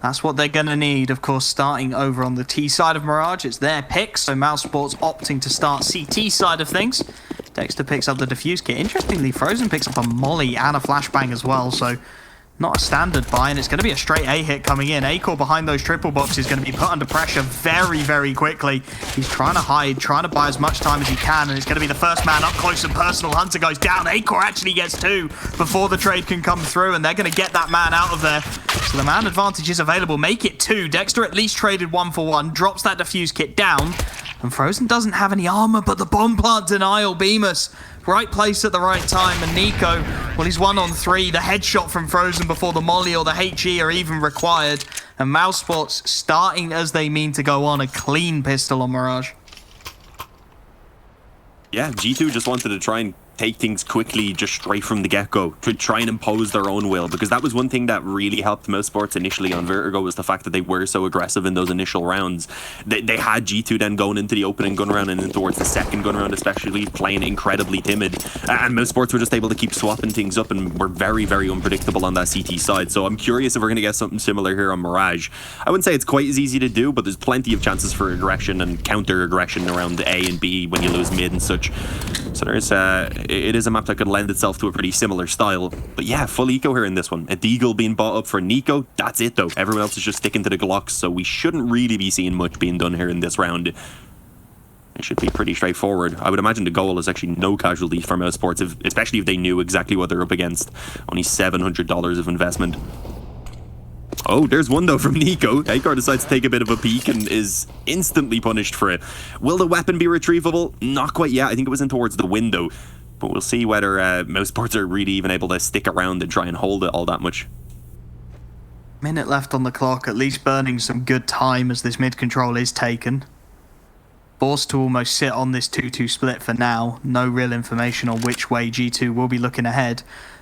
That's what they're going to need. Of course, starting over on the T side of Mirage, it's their pick, so mousesports opting to start CT side of things. Dexter picks up the defuse kit. Interestingly, Frozen picks up a molly and a flashbang as well, so not a standard buy, and it's going to be a straight A hit coming in. A-Core behind those triple boxes is going to be put under pressure very, very quickly. He's trying to hide, trying to buy as much time as he can, and it's going to be the first man up close and personal. Hunter goes down. A-Core actually gets 2 before the trade can come through, and they're going to get that man out of there. So the man advantage is available. Make it 2. Dexter at least traded 1 for 1, drops that defuse kit down, and Frozen doesn't have any armor, but the bomb plant denial. Bemis, right place at the right time, and Nico, well, he's 1 on 3. The headshot from Frozen before the molly or the HE are even required, and mousesports starting as they mean to go on. A clean pistol on Mirage. Yeah, G2 just wanted to try and take things quickly, just straight from the get-go, to try and impose their own will, because that was one thing that really helped mousesports initially on Vertigo, was the fact that they were so aggressive in those initial rounds. They had G2 then going into the opening gun round and then towards the second gun round especially, playing incredibly timid, and mousesports were just able to keep swapping things up and were very, very unpredictable on that CT side. So I'm curious if we're going to get something similar here on Mirage. I wouldn't say it's quite as easy to do, but there's plenty of chances for aggression and counter-aggression around A and B when you lose mid and such. So there's it is a map that could lend itself to a pretty similar style. But yeah, full eco here in this one. A Deagle being bought up for Nico. That's it though. Everyone else is just sticking to the Glocks, so we shouldn't really be seeing much being done here in this round. It should be pretty straightforward. I would imagine the goal is actually no casualties for mousesports, especially if they knew exactly what they're up against. Only $700 of investment. Oh, there's one though from Nico. A-Core decides to take a bit of a peek and is instantly punished for it. Will the weapon be retrievable? Not quite yet. I think it was in towards the window. But we'll see whether mousesports are really even able to stick around and try and hold it all that much. Minute left on the clock, at least burning some good time as this mid control is taken. Forced to almost sit on this 2-2 split for now. No real information on which way G2 will be looking ahead.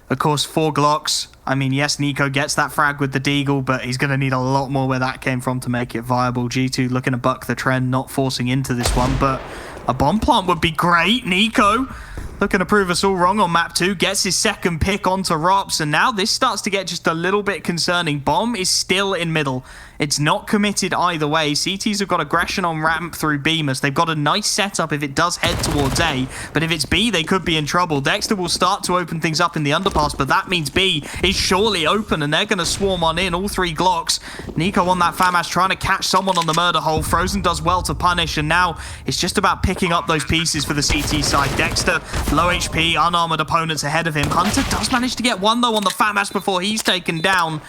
Of course, 4 Glocks. I mean, yes, Nico gets that frag with the Deagle, but he's going to need a lot more where that came from to make it viable. G2 looking to buck the trend, not forcing into this one, but a bomb plant would be great. Nico looking to prove us all wrong on map 2, gets his second pick onto Rops, and now this starts to get just a little bit concerning. Bomb is still in middle. It's not committed either way. CTs have got aggression on ramp through Bemis. They've got a nice setup if it does head towards A, but if it's B, they could be in trouble. Dexter will start to open things up in the underpass, but that means B is surely open, and they're going to swarm on in, all 3 Glocks. Nico on that FAMAS trying to catch someone on the murder hole. Frozen does well to punish, and now it's just about picking up those pieces for the CT side. Dexter, low HP, unarmored opponents ahead of him. Hunter does manage to get one, though, on the FAMAS before he's taken down,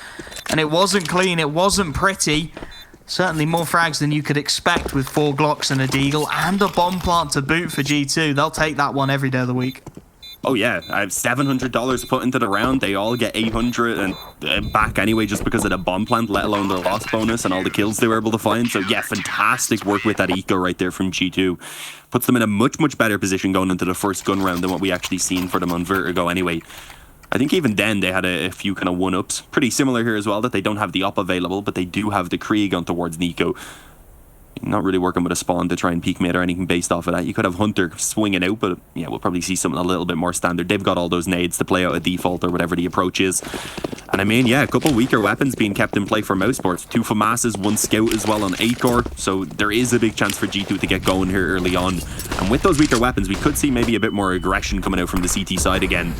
and it wasn't clean, it wasn't pretty. Certainly more frags than you could expect with 4 Glocks and a Deagle and a bomb plant to boot for G2. They'll take that one every day of the week. Oh yeah, I have $700 put into the round. They all get 800 and back anyway just because of the bomb plant, let alone the loss bonus and all the kills they were able to find. So yeah, fantastic work with that eco right there from G2. Puts them in a much, much better position going into the first gun round than what we actually seen for them on Vertigo anyway. I think even then they had a few kind of one-ups. Pretty similar here as well, that they don't have the op available, but they do have the Krieg on towards Nico. Not really working with a spawn to try and peek mid or anything based off of that. You could have Hunter swinging out, but yeah, we'll probably see something a little bit more standard. They've got all those nades to play out a default or whatever the approach is. And I mean, yeah, a couple weaker weapons being kept in play for mousesports. 2 FAMASs, 1 Scout as well on A-Core. So there is a big chance for G2 to get going here early on. And with those weaker weapons, we could see maybe a bit more aggression coming out from the CT side again.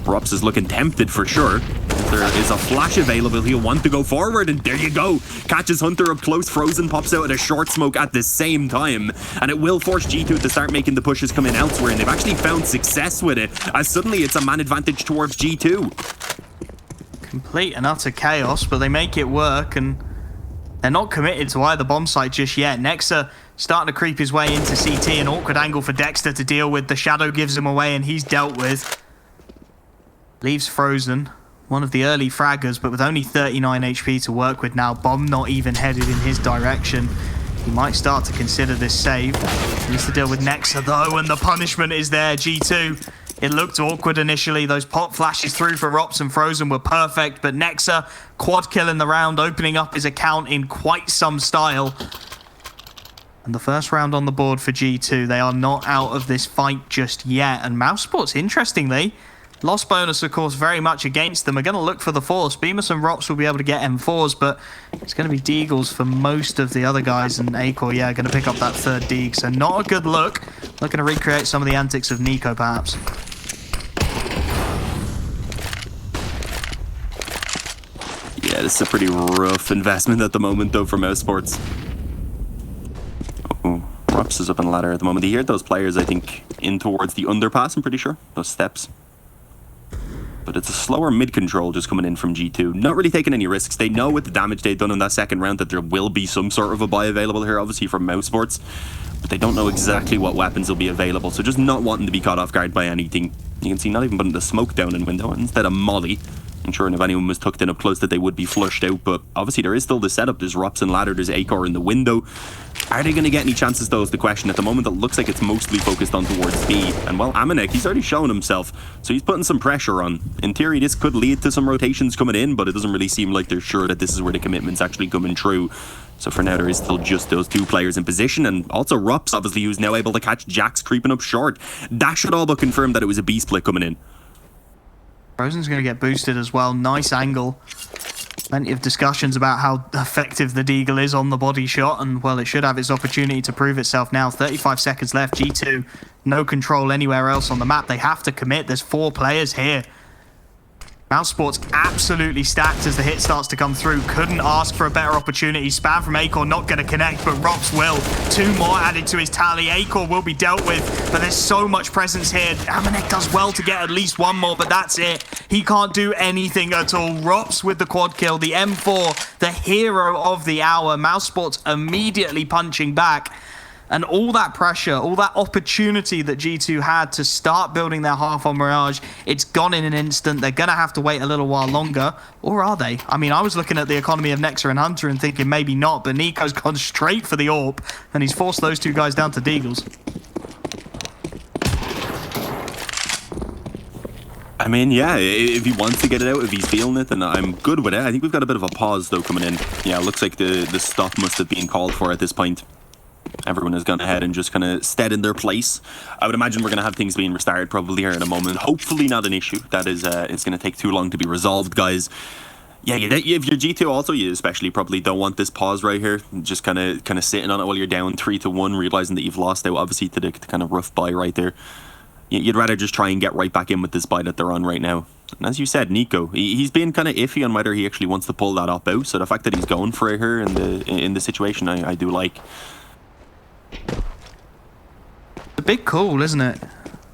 Rops is looking tempted for sure. If there is a flash available, he'll want to go forward, and there you go. Catches Hunter up close, Frozen pops out at a short smoke at the same time, and it will force G2 to start making the pushes come in elsewhere, and they've actually found success with it, as suddenly it's a man advantage towards G2. Complete and utter chaos, but they make it work, and they're not committed to either bomb site just yet. Nexa starting to creep his way into CT, an awkward angle for Dexter to deal with. The shadow gives him away, and he's dealt with. Leaves Frozen, one of the early fraggers, but with only 39 HP to work with now. Bomb not even headed in his direction. He might start to consider this save. He needs to deal with Nexa though, and the punishment is there. G2, it looked awkward initially. Those pop flashes through for Rops and Frozen were perfect, but Nexa, quad kill in the round, opening up his account in quite some style. And the first round on the board for G2. They are not out of this fight just yet. And mousesports, interestingly, Loss bonus, of course, very much against them. We're going to look for the force. Bemis and Rops will be able to get M4s, but it's going to be Deagles for most of the other guys, and Acor, yeah, going to pick up that third Deag. So not a good look. Looking to recreate some of the antics of Nico, perhaps. Yeah, this is a pretty rough investment at the moment, though, for mousesports. Oh, Rops is up on the ladder at the moment. He heard those players, I think, in towards the underpass, I'm pretty sure. Those steps. But it's a slower mid-control just coming in from G2. Not really taking any risks. They know with the damage they've done in that second round that there will be some sort of a buy available here, obviously, from mousesports. But they don't know exactly what weapons will be available. So just not wanting to be caught off guard by anything. You can see not even putting the smoke down in window instead of molly. Ensuring if anyone was tucked in up close that they would be flushed out. But obviously there is still the setup. There's Rops and ladder. There's Acor in the window. Are they going to get any chances, though, is the question. At the moment, it looks like it's mostly focused on towards B. And, well, Amanek, he's already shown himself. So he's putting some pressure on. In theory, this could lead to some rotations coming in, but it doesn't really seem like they're sure that this is where the commitment's actually coming true. So for now, there is still just those two players in position. And also Rops, obviously, who's now able to catch Jax creeping up short. That should all but confirm that it was a B split coming in. Frozen's going to get boosted as well. Nice angle. Plenty of discussions about how effective the Deagle is on the body shot, and, well, it should have its opportunity to prove itself now. 35 seconds left. G2, no control anywhere else on the map. They have to commit. There's 4 players here. mousesports absolutely stacked as the hit starts to come through. Couldn't ask for a better opportunity. Spam from Acor not going to connect, but Rops will. 2 more added to his tally. Acor will be dealt with, but there's so much presence here. Amanek does well to get at least 1 more, but that's it. He can't do anything at all. Rops with the quad kill. The M4, the hero of the hour. mousesports immediately punching back. And all that pressure, all that opportunity that G2 had to start building their half on Mirage, it's gone in an instant. They're going to have to wait a little while longer. Or are they? I mean, I was looking at the economy of Nexa and Hunter and thinking maybe not, but Nico's gone straight for the AWP, and he's forced those 2 guys down to Deagles. I mean, yeah, if he wants to get it out, if he's feeling it, then I'm good with it. I think we've got a bit of a pause, though, coming in. Yeah, it looks like the stop must have been called for at this point. Everyone has gone ahead and just kind of stayed in their place. I would imagine we're going to have things being restarted probably here in a moment. Hopefully not an issue. That is, it's going to take too long to be resolved, guys. Yeah, if you're G2 also, you especially probably don't want this pause right here. Just kind of sitting on it while you're down 3-1, realizing that you've lost out, obviously, to the kind of rough buy right there. You'd rather just try and get right back in with this buy that they're on right now. And as you said, Nico, he's been kind of iffy on whether he actually wants to pull that up out. So the fact that he's going for it here in the situation, I do like. A big call, isn't it?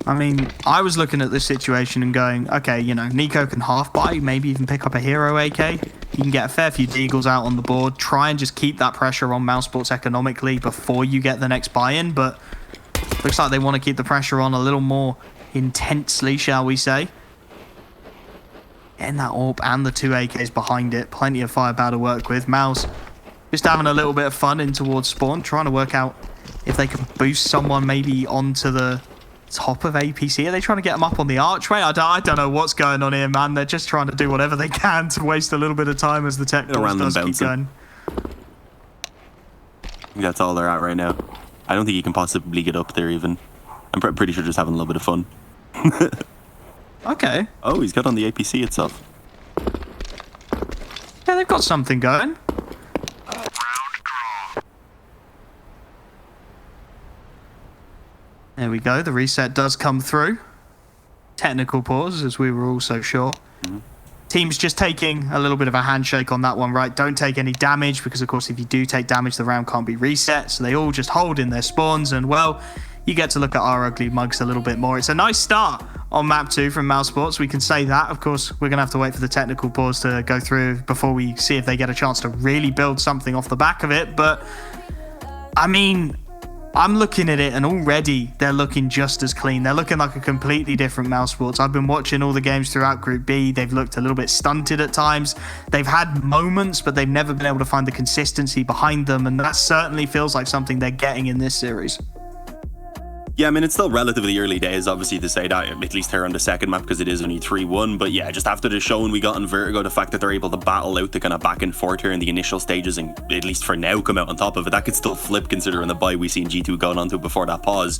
I mean, I was looking at this situation and going, okay, you know, Nico can half buy, maybe even pick up a hero AK. You can get a fair few Deagles out on the board, try and just keep that pressure on mousesports economically before you get the next buy-in, but looks like they want to keep the pressure on a little more intensely, shall we say. Getting that AWP and the 2 AKs behind it, plenty of firepower to work with. Mouse just having a little bit of fun in towards spawn, trying to work out if they can boost someone maybe onto the top of APC. Are they trying to get them up on the archway? I don't know what's going on here, man. They're just trying to do whatever they can to waste a little bit of time as the tech does keep going. That's all they're at right now. I don't think you can possibly get up there even. I'm pretty sure just having a little bit of fun. Okay. Oh, he's got on the APC itself. Yeah, they've got something going. There we go. The reset does come through. Technical pause, as we were also sure. Team's just taking a little bit of a handshake on that one, right? Don't take any damage, because, of course, if you do take damage, the round can't be reset. So they all just hold in their spawns, and, well, you get to look at our ugly mugs a little bit more. It's a nice start on map 2 from mousesports. We can say that. Of course, we're going to have to wait for the technical pause to go through before we see if they get a chance to really build something off the back of it. But, I mean, I'm looking at it, and already they're looking just as clean. They're looking like a completely different mousesports. I've been watching all the games throughout Group B. They've looked a little bit stunted at times. They've had moments, but they've never been able to find the consistency behind them, and that certainly feels like something they're getting in this series. Yeah, I mean, it's still relatively early days, obviously, to say that, at least here on the second map, because it is only 3-1. But yeah, just after the showing we got in Vertigo, the fact that they're able to battle out the kind of back and forth here in the initial stages, and at least for now, come out on top of it, that could still flip considering the bye we seen G2 going on to before that pause.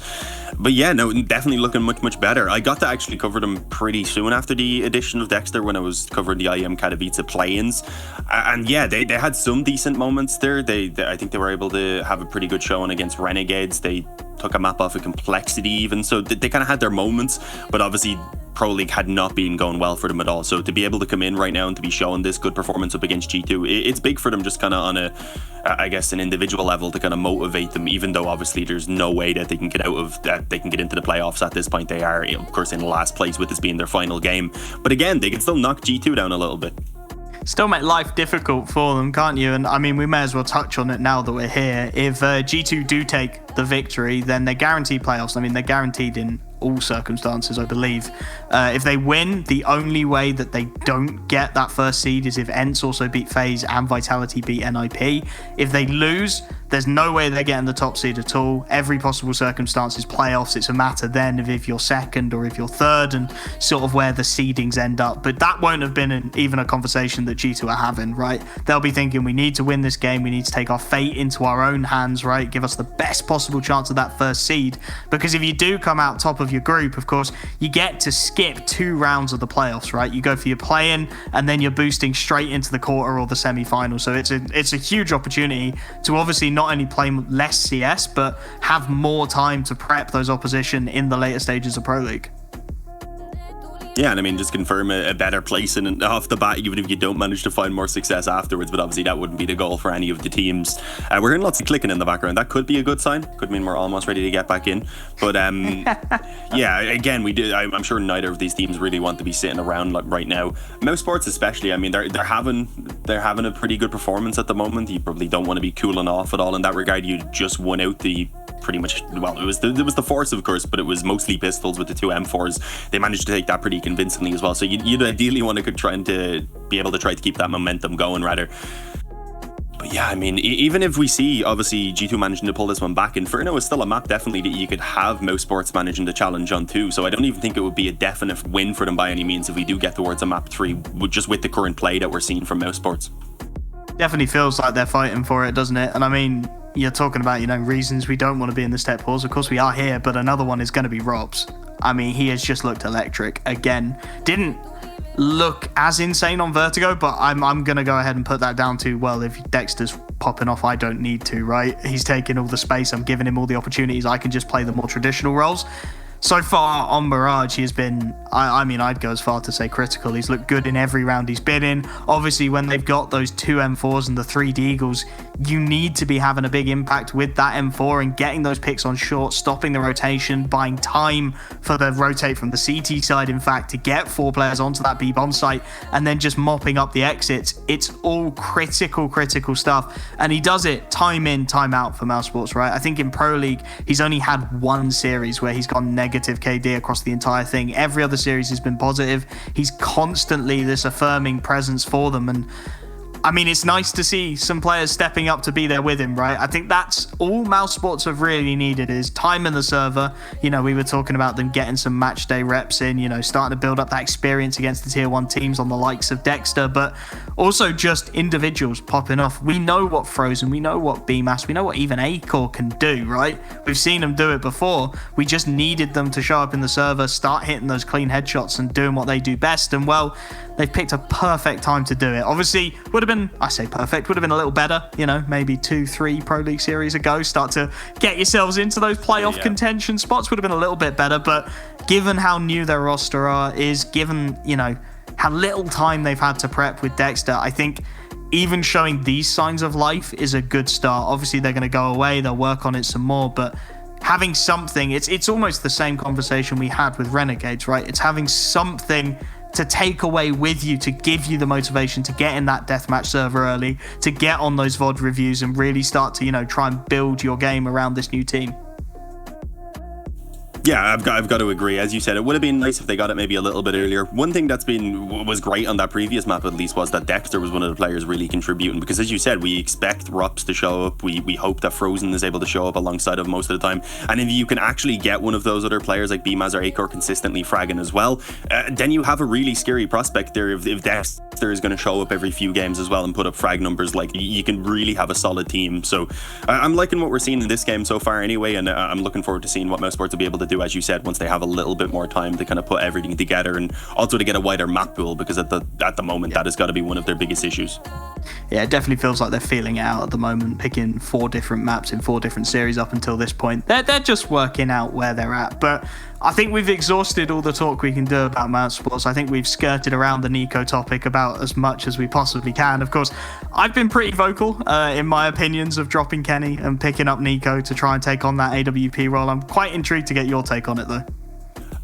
But yeah, no, definitely looking much, much better. I got to actually cover them pretty soon after the addition of Dexter when I was covering the IEM Katowice play-ins. And yeah, they had some decent moments there. I think they were able to have a pretty good showing against Renegades. They took a map off of Complexity even, so they kind of had their moments, but obviously Pro League had not been going well for them at all. So to be able to come in right now and to be showing this good performance up against G2, it's big for them, just kind of on I guess an individual level, to kind of motivate them, even though obviously there's no way that they can get out of that, they can get into the playoffs at this point. They are, of course, in last place with this being their final game, but again, they can still knock G2 down a little bit. Still make life difficult for them, can't you? And I mean, we may as well touch on it now that we're here. If G2 do take the victory, then they're guaranteed playoffs. I mean, they're guaranteed in all circumstances, I believe. If they win, the only way that they don't get that first seed is if ENCE also beat FaZe and Vitality beat NIP. If they lose, there's no way they're getting the top seed at all. Every possible circumstance is playoffs. It's a matter then of if you're second or if you're third and sort of where the seedings end up. But that won't have been even a conversation that G2 are having, right? They'll be thinking, we need to win this game. We need to take our fate into our own hands, right? Give us the best possible chance of that first seed. Because if you do come out top of your group, of course, you get to skip 2 rounds of the playoffs, right? You go for your play-in and then you're boosting straight into the quarter or the semi-final. So it's a huge opportunity to obviously not only play less CS, but have more time to prep those opposition in the later stages of Pro League. Yeah, and I mean, just confirm a better placing off the bat, even if you don't manage to find more success afterwards. But obviously, that wouldn't be the goal for any of the teams. We're hearing lots of clicking in the background. That could be a good sign. Could mean we're almost ready to get back in. But yeah, again, we do. I'm sure neither of these teams really want to be sitting around like right now. mousesports, especially. I mean, they're having a pretty good performance at the moment. You probably don't want to be cooling off at all in that regard. You just won out the. Pretty much, well, it was the Force, of course, but it was mostly pistols with the 2 M4s. They managed to take that pretty convincingly as well. So you'd ideally want to try to be able to try to keep that momentum going, rather. But yeah, I mean, even if we see, obviously, G2 managing to pull this one back, Inferno is still a map definitely that you could have mousesports managing to challenge on too. So I don't even think it would be a definite win for them by any means if we do get towards a map 3, just with the current play that we're seeing from mousesports. Definitely feels like they're fighting for it, doesn't it? And I mean, you're talking about, reasons we don't want to be in the step pause. Of course we are here, but another one is going to be Robs. I mean, he has just looked electric again. Didn't look as insane on Vertigo, but I'm going to go ahead and put that down to, well, if Dexter's popping off, I don't need to, right? He's taking all the space. I'm giving him all the opportunities. I can just play the more traditional roles. So far on Mirage, he has been, I mean, I'd go as far to say critical. He's looked good in every round he's been in. Obviously, when they've got those 2 M4s and the 3 Deagles, you need to be having a big impact with that M4 and getting those picks on short, stopping the rotation, buying time for the rotate from the CT side, in fact, to get 4 players onto that B-bomb site and then just mopping up the exits. It's all critical stuff. And he does it time in, time out for mousesports, right? I think in Pro League, he's only had 1 series where he's gone negative KD across the entire thing. Every other series has been positive. He's constantly this affirming presence for them, and I mean, it's nice to see some players stepping up to be there with him, right? I think that's all mousesports have really needed is time in the server. We were talking about them getting some match day reps in, starting to build up that experience against the tier 1 teams on the likes of Dexter, but also just individuals popping off. We know what Frozen, we know what BMAS, we know what even Acor can do, right? We've seen them do it before. We just needed them to show up in the server, start hitting those clean headshots and doing what they do best. And well, they've picked a perfect time to do it. Obviously, would have been, I say perfect, would have been a little better, maybe 2-3 Pro League series ago. Start to get yourselves into those playoff contention spots would have been a little bit better. But given how new their roster is, given, how little time they've had to prep with Dexter, I think even showing these signs of life is a good start. Obviously, they're going to go away, they'll work on it some more, but having something, it's almost the same conversation we had with Renegades, right? It's having something to take away with you, to give you the motivation to get in that deathmatch server early, to get on those VOD reviews and really start to, try and build your game around this new team. Yeah, I've got to agree. As you said, it would have been nice if they got it maybe a little bit earlier. One thing was great on that previous map, at least, was that Dexter was one of the players really contributing. Because as you said, we expect Rups to show up. We hope that Frozen is able to show up alongside of most of the time. And if you can actually get one of those other players like BMAS or Acor consistently fragging as well, then you have a really scary prospect there. If Dexter is going to show up every few games as well and put up frag numbers, like, you can really have a solid team. So I'm liking what we're seeing in this game so far anyway, and I'm looking forward to seeing what mousesports will be able to do, as you said, once they have a little bit more time to kind of put everything together, and also to get a wider map pool, because at the moment that has got to be one of their biggest issues. Yeah, it definitely feels like they're feeling it out at the moment, picking 4 different maps in 4 different series up until this point. They're just working out where they're at, but I think we've exhausted all the talk we can do about mousesports. I think we've skirted around the Nico topic about as much as we possibly can. Of course, I've been pretty vocal in my opinions of dropping Kenny and picking up Nico to try and take on that AWP role. I'm quite intrigued to get your take on it, though.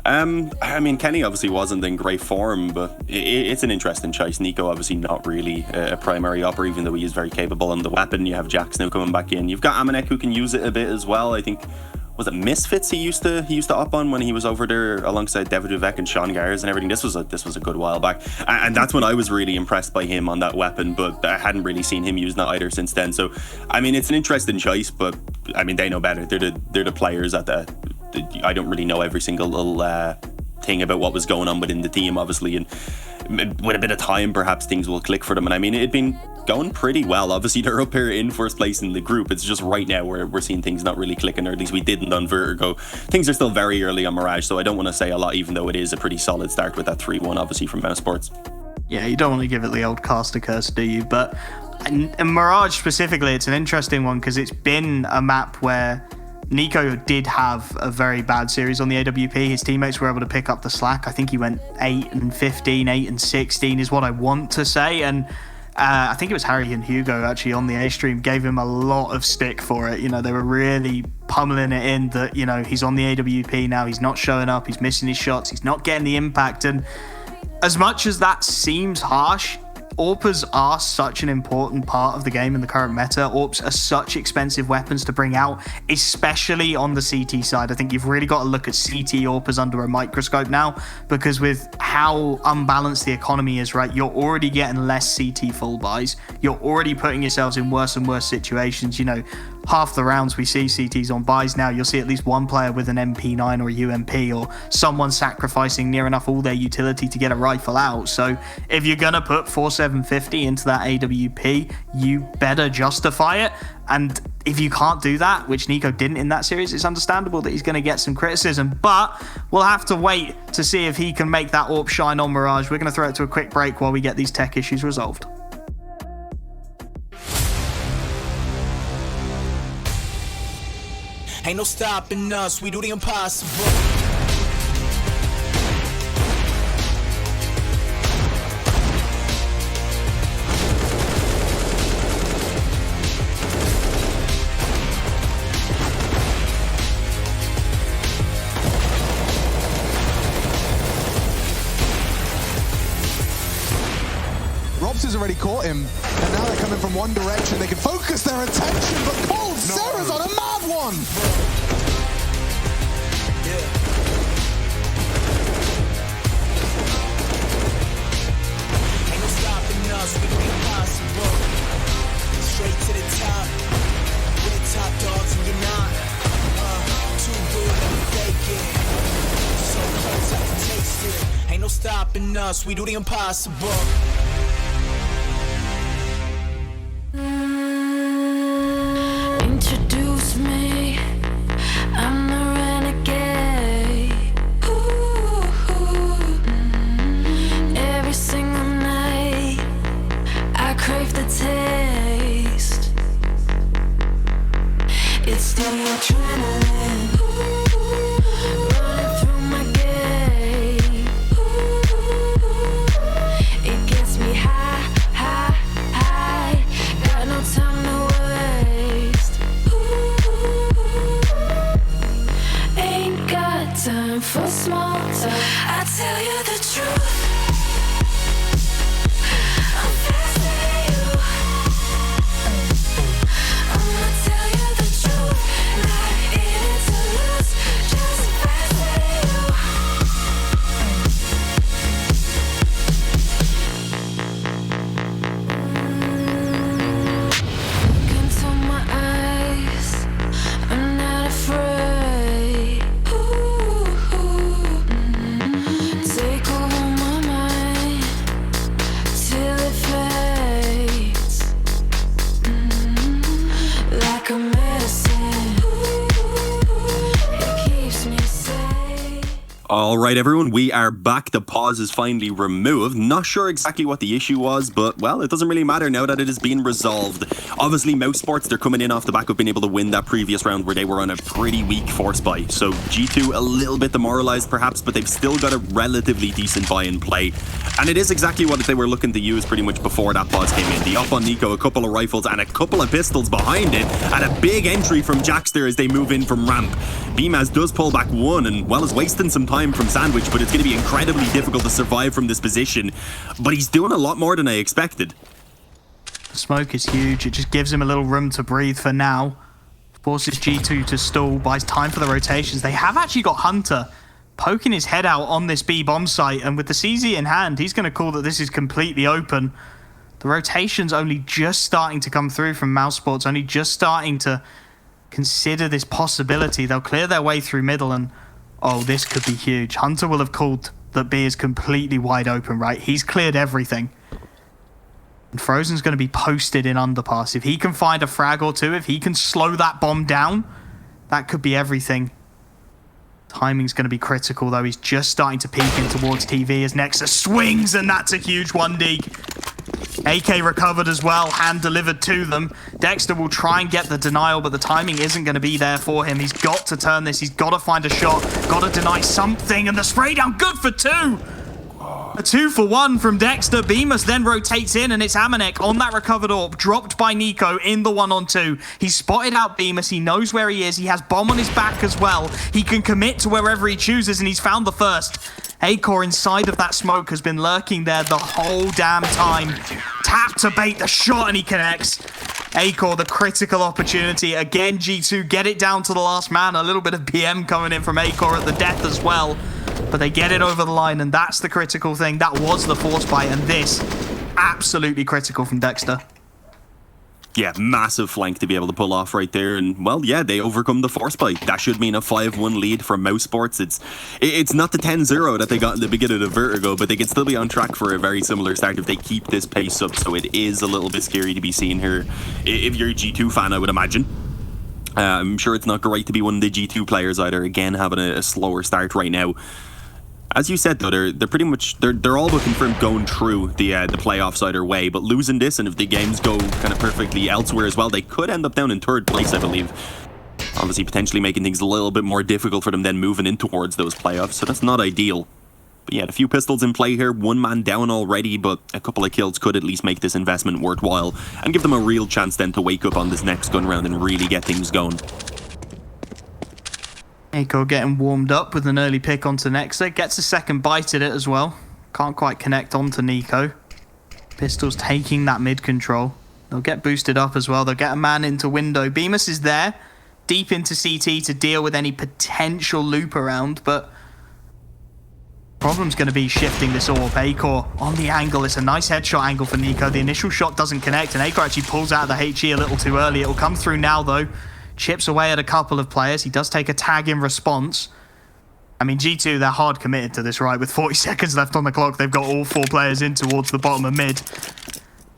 I mean, Kenny obviously wasn't in great form, but it's an interesting choice. Nico obviously not really a primary operator, even though he is very capable on the weapon. You have Jax now coming back in. You've got Amanek, who can use it a bit as well. I think, was it Misfits he used to up on when he was over there alongside David Vivek and Sean Gars and everything. This was a good while back, and that's when I was really impressed by him on that weapon, but I hadn't really seen him using that either since then. So I mean, it's an interesting choice, but I mean, they know better. They're the players at I don't really know every single little thing about what was going on within the team, obviously, and with a bit of time perhaps things will click for them. And I mean, it'd been going pretty well. Obviously they're up here in first place in the group. It's just right now we're seeing things not really clicking, or at least we didn't on Vertigo. Things are still very early on Mirage, so I don't want to say a lot, even though it is a pretty solid start with that 3-1 obviously from mousesports. Yeah, you don't want to give it the old caster curse, do you? But and Mirage specifically, it's an interesting one because it's been a map where Nico did have a very bad series on the AWP. His teammates were able to pick up the slack. I think he went 8-15, 8-16 is what I want to say. And I think it was Harry and Hugo actually on the A stream gave him a lot of stick for it. You know, they were really pummeling it in that, you know, he's on the AWP now, he's not showing up, he's missing his shots, he's not getting the impact. And as much as that seems harsh, AWPers are such an important part of the game in the current meta. AWPs are such expensive weapons to bring out, especially on the CT side. I think you've really got to look at CT AWPers under a microscope now, because with how unbalanced the economy is, right, you're already getting less CT full buys. You're already putting yourselves in worse and worse situations. You know, half the rounds we see CTs on buys now, you'll see at least one player with an MP9 or a UMP, or someone sacrificing near enough all their utility to get a rifle out. So if you're going to put 4750 into that AWP, you better justify it. And if you can't do that, which Nico didn't in that series, it's understandable that he's going to get some criticism. But we'll have to wait to see if he can make that AWP shine on Mirage. We're going to throw it to a quick break while we get these tech issues resolved. Ain't no stopping us, we do the impossible. Robs has already caught him, and now they're coming from one direction. They can focus their attention, but Cold Sarah's on a mad one! Ain't no stopping us, we do the impossible. Straight to the top, we're the top dogs and you're not. Too good, let me fake it. So close, I can taste it. Ain't no stopping us, we do the impossible. Introduce me, I'm the renegade. Every single night, I crave the taste. It's the adrenaline running through my gait. It gets me high, high, high. Got no time to waste. Ain't got time for small talk. I tell you the truth. I'm faster than you. I'ma tell you the truth. Not in it to lose. Just fast All right, everyone, we are back. The pause is finally removed. Not sure exactly what the issue was, but, well, it doesn't really matter now that it has been resolved. Obviously, mousesports, they're coming in off the back of being able to win that previous round where they were on a pretty weak force buy. So G2 a little bit demoralized, perhaps, but they've still got a relatively decent buy in play. And it is exactly what they were looking to use pretty much before that pause came in. The up on Nico, a couple of rifles and a couple of pistols behind it, and a big entry from Jackster as they move in from ramp. Beamaz does pull back one and, well, is wasting some time from Sandwich, but it's going to be incredibly difficult to survive from this position. But he's doing a lot more than I expected. The smoke is huge. It just gives him a little room to breathe for now. Forces G2 to stall, buys time for the rotations. They have actually got Hunter poking his head out on this B bomb site, and with the CZ in hand, he's going to call that this is completely open. The rotation's only just starting to come through from mousesports, only just starting to consider this possibility. They'll clear their way through middle and, oh, this could be huge. Hunter will have called that B is completely wide open, right? He's cleared everything. And Frozen's going to be posted in underpass. If he can find a frag or two, if he can slow that bomb down, that could be everything. Timing's going to be critical, though. He's just starting to peek in towards TV as Nexus swings, and that's a huge 1D. AK recovered as well, hand delivered to them. Dexter will try and get the denial, but the timing isn't going to be there for him. He's got to turn this. He's got to find a shot, got to deny something, and the spray down, good for two. A 2-for-1 from Dexter. Bemis then rotates in, and it's Amanek on that recovered AWP, dropped by Nico in the 1-on-2. He's spotted out Bemis. He knows where he is. He has bomb on his back as well. He can commit to wherever he chooses, and he's found the first. Acor inside of that smoke has been lurking there the whole damn time. Tap to bait the shot, and he connects. Acor, the critical opportunity. Again, G2 get it down to the last man. A little bit of BM coming in from Acor at the death as well. But they get it over the line, and that's the critical thing. That was the force buy, and this, absolutely critical from Dexter. Yeah, massive flank to be able to pull off right there. And, well, yeah, they overcome the force buy. That should mean a 5-1 lead for mousesports. It's not the 10-0 that they got in the beginning of Vertigo, but they can still be on track for a very similar start if they keep this pace up. So it is a little bit scary to be seen here. If you're a G2 fan, I would imagine. I'm sure it's not great to be one of the G2 players either. Again, having a slower start right now. As you said, though, they're pretty much they're all looking for him going through the playoffs either way. But losing this, and if the games go kind of perfectly elsewhere as well, they could end up down in 3rd place, I believe. Obviously, potentially making things a little bit more difficult for them then moving in towards those playoffs. So that's not ideal. But yeah, a few pistols in play here. 1 man down already, but a couple of kills could at least make this investment worthwhile and give them a real chance then to wake up on this next gun round and really get things going. Acor getting warmed up with an early pick onto Nexa. Gets a second bite at it as well. Can't quite connect onto Nico. Pistols taking that mid control. They'll get boosted up as well. They'll get a man into window. Bemis is there, deep into CT to deal with any potential loop around, but problem's going to be shifting this AWP. Acor on the angle. It's a nice headshot angle for Nico. The initial shot doesn't connect, and Acor actually pulls out of the HE a little too early. It'll come through now, though. Chips away at a couple of players. He does take a tag in response. I mean, G2, they're hard committed to this, right? With 40 seconds left on the clock, they've got all 4 players in towards the bottom of mid.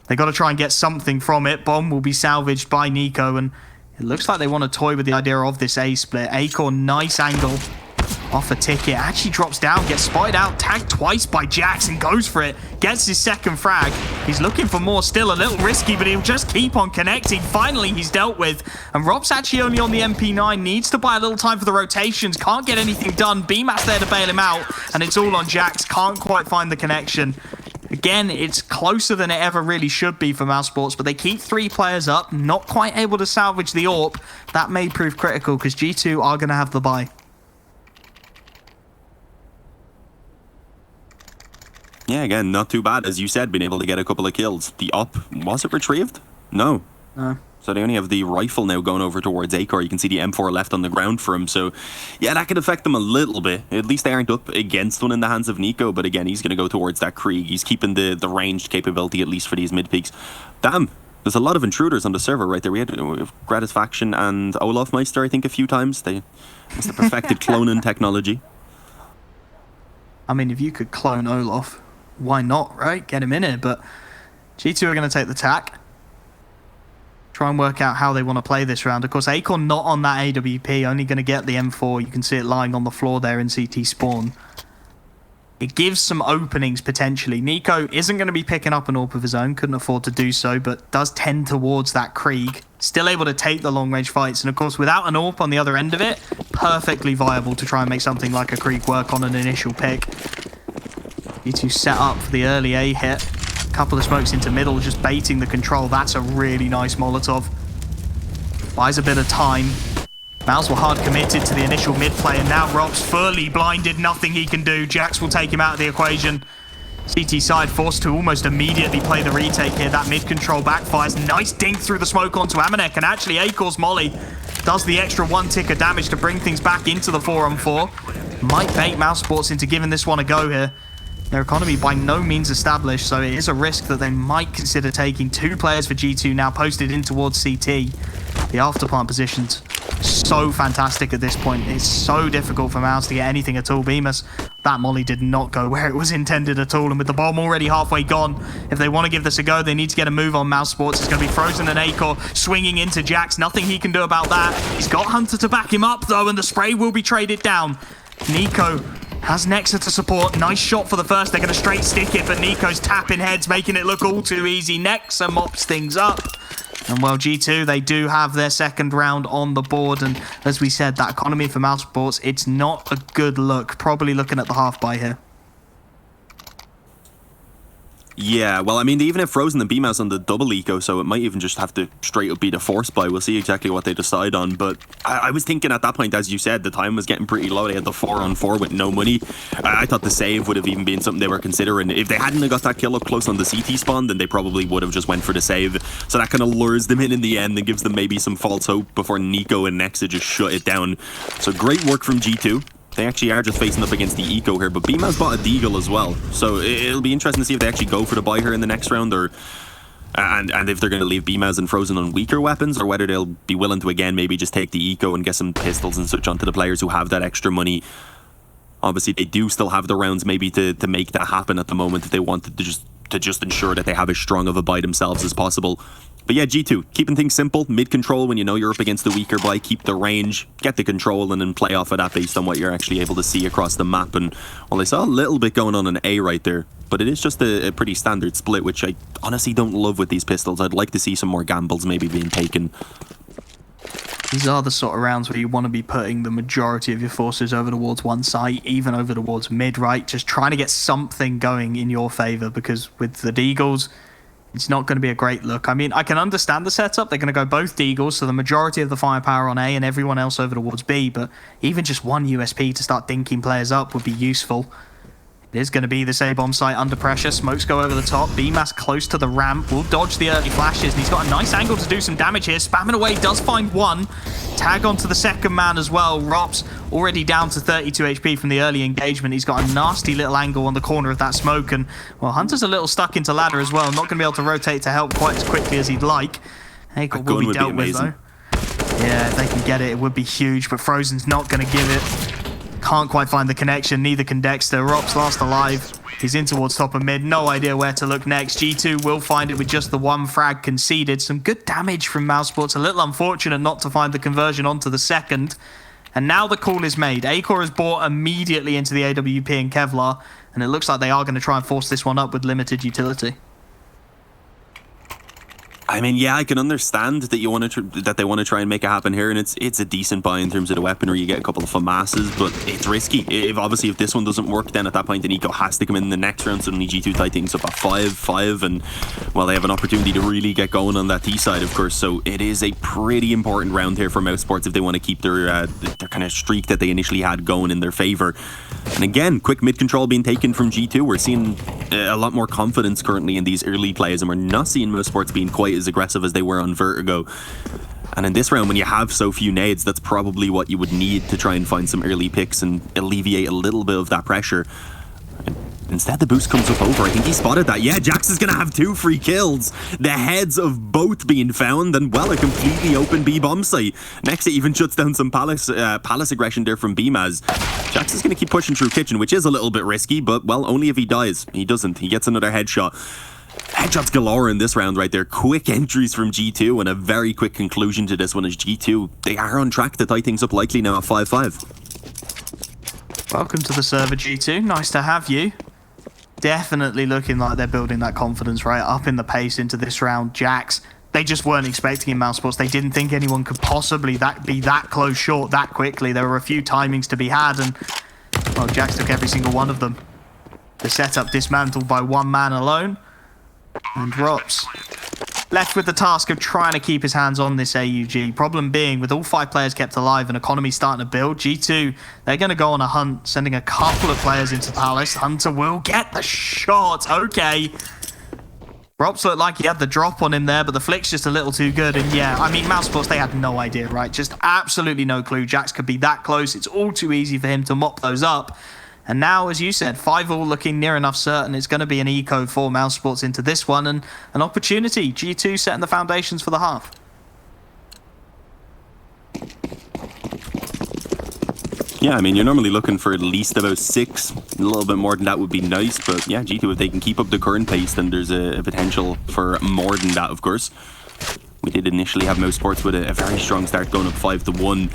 They got to try and get something from it. Bomb will be salvaged by Nico, and it looks like they want to toy with the idea of this A split. Acor, nice angle. Off a ticket, actually drops down, gets spotted out, tagged twice by Jackson, goes for it, gets his second frag. He's looking for more still, a little risky, but he'll just keep on connecting. Finally, he's dealt with. And Rob's actually only on the MP9, needs to buy a little time for the rotations, can't get anything done. Bemas there to bail him out, and it's all on Jax, can't quite find the connection. Again, it's closer than it ever really should be for mousesports, but they keep 3 players up, not quite able to salvage the AWP. That may prove critical, because G2 are going to have the buy. Yeah, again, not too bad. As you said, been able to get a couple of kills. The up, was it retrieved? No. No. So they only have the rifle now going over towards Acor. You can see the M4 left on the ground for him. So, yeah, that could affect them a little bit. At least they aren't up against one in the hands of Nico. But again, he's going to go towards that Krieg. He's keeping the ranged capability, at least for these mid peaks. Damn, there's a lot of intruders on the server right there. We had Gratisfaction and Olaf Meister, I think, a few times. It's the perfected cloning technology. I mean, if you could clone Olaf, why not, right? Get him in it, but G2 are going to take the tack. try and work out how they want to play this round. Of course, Acorn not on that AWP, only going to get the M4. You can see it lying on the floor there in CT spawn. It gives some openings potentially. Nico isn't going to be picking up an AWP of his own, couldn't afford to do so, but does tend towards that Krieg. Still able to take the long-range fights, and of course, without an AWP on the other end of it, perfectly viable to try and make something like a Krieg work on an initial pick. G2 set up for the early A hit. A couple of smokes into middle, just baiting the control. That's a really nice Molotov. Buys a bit of time. Mouse were hard committed to the initial mid play, and now Rob's fully blinded. Nothing he can do. Jax will take him out of the equation. CT side forced to almost immediately play the retake here. That mid control backfires. Nice dink through the smoke onto Amanek, and actually Acor's molly does the extra 1 tick of damage to bring things back into the 4-on-4. Might bait mousesports into giving this one a go here. Their economy by no means established, so it is a risk that they might consider taking. 2 players for G2 now posted in towards CT. The afterplant position's so fantastic at this point. It's so difficult for Mouse to get anything at all. Bemis, that molly did not go where it was intended at all, and with the bomb already halfway gone, if they want to give this a go, they need to get a move on mousesports. It's going to be Frozen and Acor swinging into Jax. Nothing he can do about that. He's got Hunter to back him up, though, and the spray will be traded down. Nico has Nexa to support. Nice shot for the first. They're going to straight stick it, but Nico's tapping heads, making it look all too easy. Nexa mops things up. And well, G2, they do have their second round on the board. And as we said, that economy for mousesports, it's not a good look. Probably looking at the half buy here. Yeah, well, I mean, they even have Frozen and B-Mouse on the double eco, so it might even just have to straight up be the force buy. We'll see exactly what they decide on, but I was thinking at that point, as you said, the time was getting pretty low. They had the 4-on-4 with no money. I thought the save would have even been something they were considering. If they hadn't got that kill up close on the CT spawn, then they probably would have just went for the save. So that kind of lures them in the end and gives them maybe some false hope before Nico and Nexa just shut it down. So great work from G2. They actually are just facing up against the eco here, but Beamaz bought a Deagle as well. So it'll be interesting to see if they actually go for the buy here in the next round, or and if they're going to leave Beamaz and Frozen on weaker weapons, or whether they'll be willing to again maybe just take the eco and get some pistols and such onto the players who have that extra money. Obviously, they do still have the rounds maybe to make that happen at the moment if they wanted to just ensure that they have as strong of a buy themselves as possible. But yeah, G2, keeping things simple, mid-control when you know you're up against the weaker buy, keep the range, get the control, and then play off of that based on what you're actually able to see across the map. And well, I saw a little bit going on in A right there, but it is just a pretty standard split, which I honestly don't love with these pistols. I'd like to see some more gambles maybe being taken. These are the sort of rounds where you want to be putting the majority of your forces over towards one side, even over towards mid, right? Just trying to get something going in your favor, because with the Deagles, it's not going to be a great look. I mean, I can understand the setup. They're going to go both Deagles, so the majority of the firepower on A and everyone else over towards B, but even just one USP to start dinking players up would be useful. It is going to be this A-bomb site under pressure. Smokes go over the top. BMAS close to the ramp. Will dodge the early flashes, and he's got a nice angle to do some damage here. Spamming away, does find one. Tag onto the second man as well. Rops already down to 32 HP from the early engagement. He's got a nasty little angle on the corner of that smoke, and well, Hunter's a little stuck into ladder as well. Not going to be able to rotate to help quite as quickly as he'd like. Hakel will be dealt with though. Yeah, if they can get it, it would be huge, but Frozen's not going to give it. Can't quite find the connection, neither can Dexter. Rops last alive. He's in towards top of mid, no idea where to look next. G2 will find it with just the one frag conceded. Some good damage from mousesports, a little unfortunate not to find the conversion onto the second. And now the call is made. Acor is bought immediately into the AWP and Kevlar, and it looks like they are going to try and force this one up with limited utility. I mean, yeah, I can understand that you want to that they want to try and make it happen here, and it's a decent buy in terms of the weaponry. You get a couple of FAMASs, but it's risky. If this one doesn't work, then at that point, Nico has to come in the next round. Suddenly, G2 tie things up at 5-5, and well, they have an opportunity to really get going on that T side, of course. So it is a pretty important round here for mousesports if they want to keep their kind of streak that they initially had going in their favor. And again, quick mid control being taken from G2. We're seeing a lot more confidence currently in these early plays, and we're not seeing mousesports being quite as aggressive as they were on Vertigo. And in this round, when you have so few nades, that's probably what you would need to try and find some early picks and alleviate a little bit of that pressure. And instead, the boost comes up over. I think he spotted that. Yeah, Jax is going to have 2 free kills. The heads of both being found, and well, a completely open B bomb site. Next, it even shuts down some palace aggression there from BMAS. Jax is going to keep pushing through kitchen, which is a little bit risky, but well, only if he dies. He doesn't. He gets another headshot. Headshots galore in this round right there. Quick entries from G2 and a very quick conclusion to this one as G2, they are on track to tie things up likely now at 5-5. Welcome to the server, G2. Nice to have you. Definitely looking like they're building that confidence right up in the pace into this round. Jax, they just weren't expecting in mousesports. They didn't think anyone could possibly be that close short that quickly. There were a few timings to be had, and well, Jax took every single one of them. The setup dismantled by one man alone, and Rops left with the task of trying to keep his hands on this AUG. Problem being, with all 5 players kept alive and economy starting to build, G2, they're going to go on a hunt, sending a couple of players into Palace. Hunter will get the shot. Okay. Rops looked like he had the drop on him there, but the flick's just a little too good. And yeah, I mean, mousesports, they had no idea, right? Just absolutely no clue. Jax could be that close. It's all too easy for him to mop those up. And now, as you said, 5-all looking near enough certain. It's going to be an eco for mousesports into this one, and an opportunity. G2 setting the foundations for the half. Yeah, I mean, you're normally looking for at least about 6. A little bit more than that would be nice, but yeah, G2, if they can keep up the current pace, then there's a potential for more than that, of course. We did initially have mousesports with a very strong start, going up 5-1.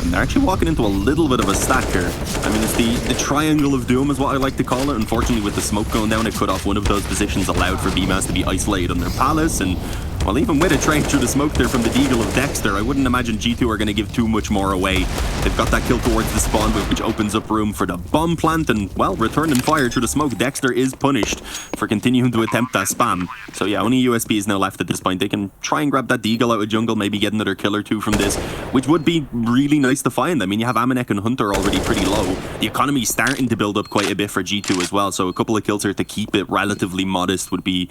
And they're actually walking into a little bit of a stack here. I mean, it's the triangle of doom is what I like to call it. Unfortunately, with the smoke going down, it cut off one of those positions, allowed for BMAS to be isolated on their palace. And, well, even with a trade through the smoke there from the Deagle of Dexter, I wouldn't imagine G2 are going to give too much more away. They've got that kill towards the spawn, which opens up room for the bomb plant. And, well, returning fire through the smoke, Dexter is punished for continuing to attempt that spam. So, yeah, only USB is now left at this point. They can try and grab that Deagle out of jungle, maybe get another kill or 2 from this, which would be really nice to find. I mean, you have Amanek and Hunter already pretty low. The economy's starting to build up quite a bit for G2 as well, so a couple of kills here to keep it relatively modest would be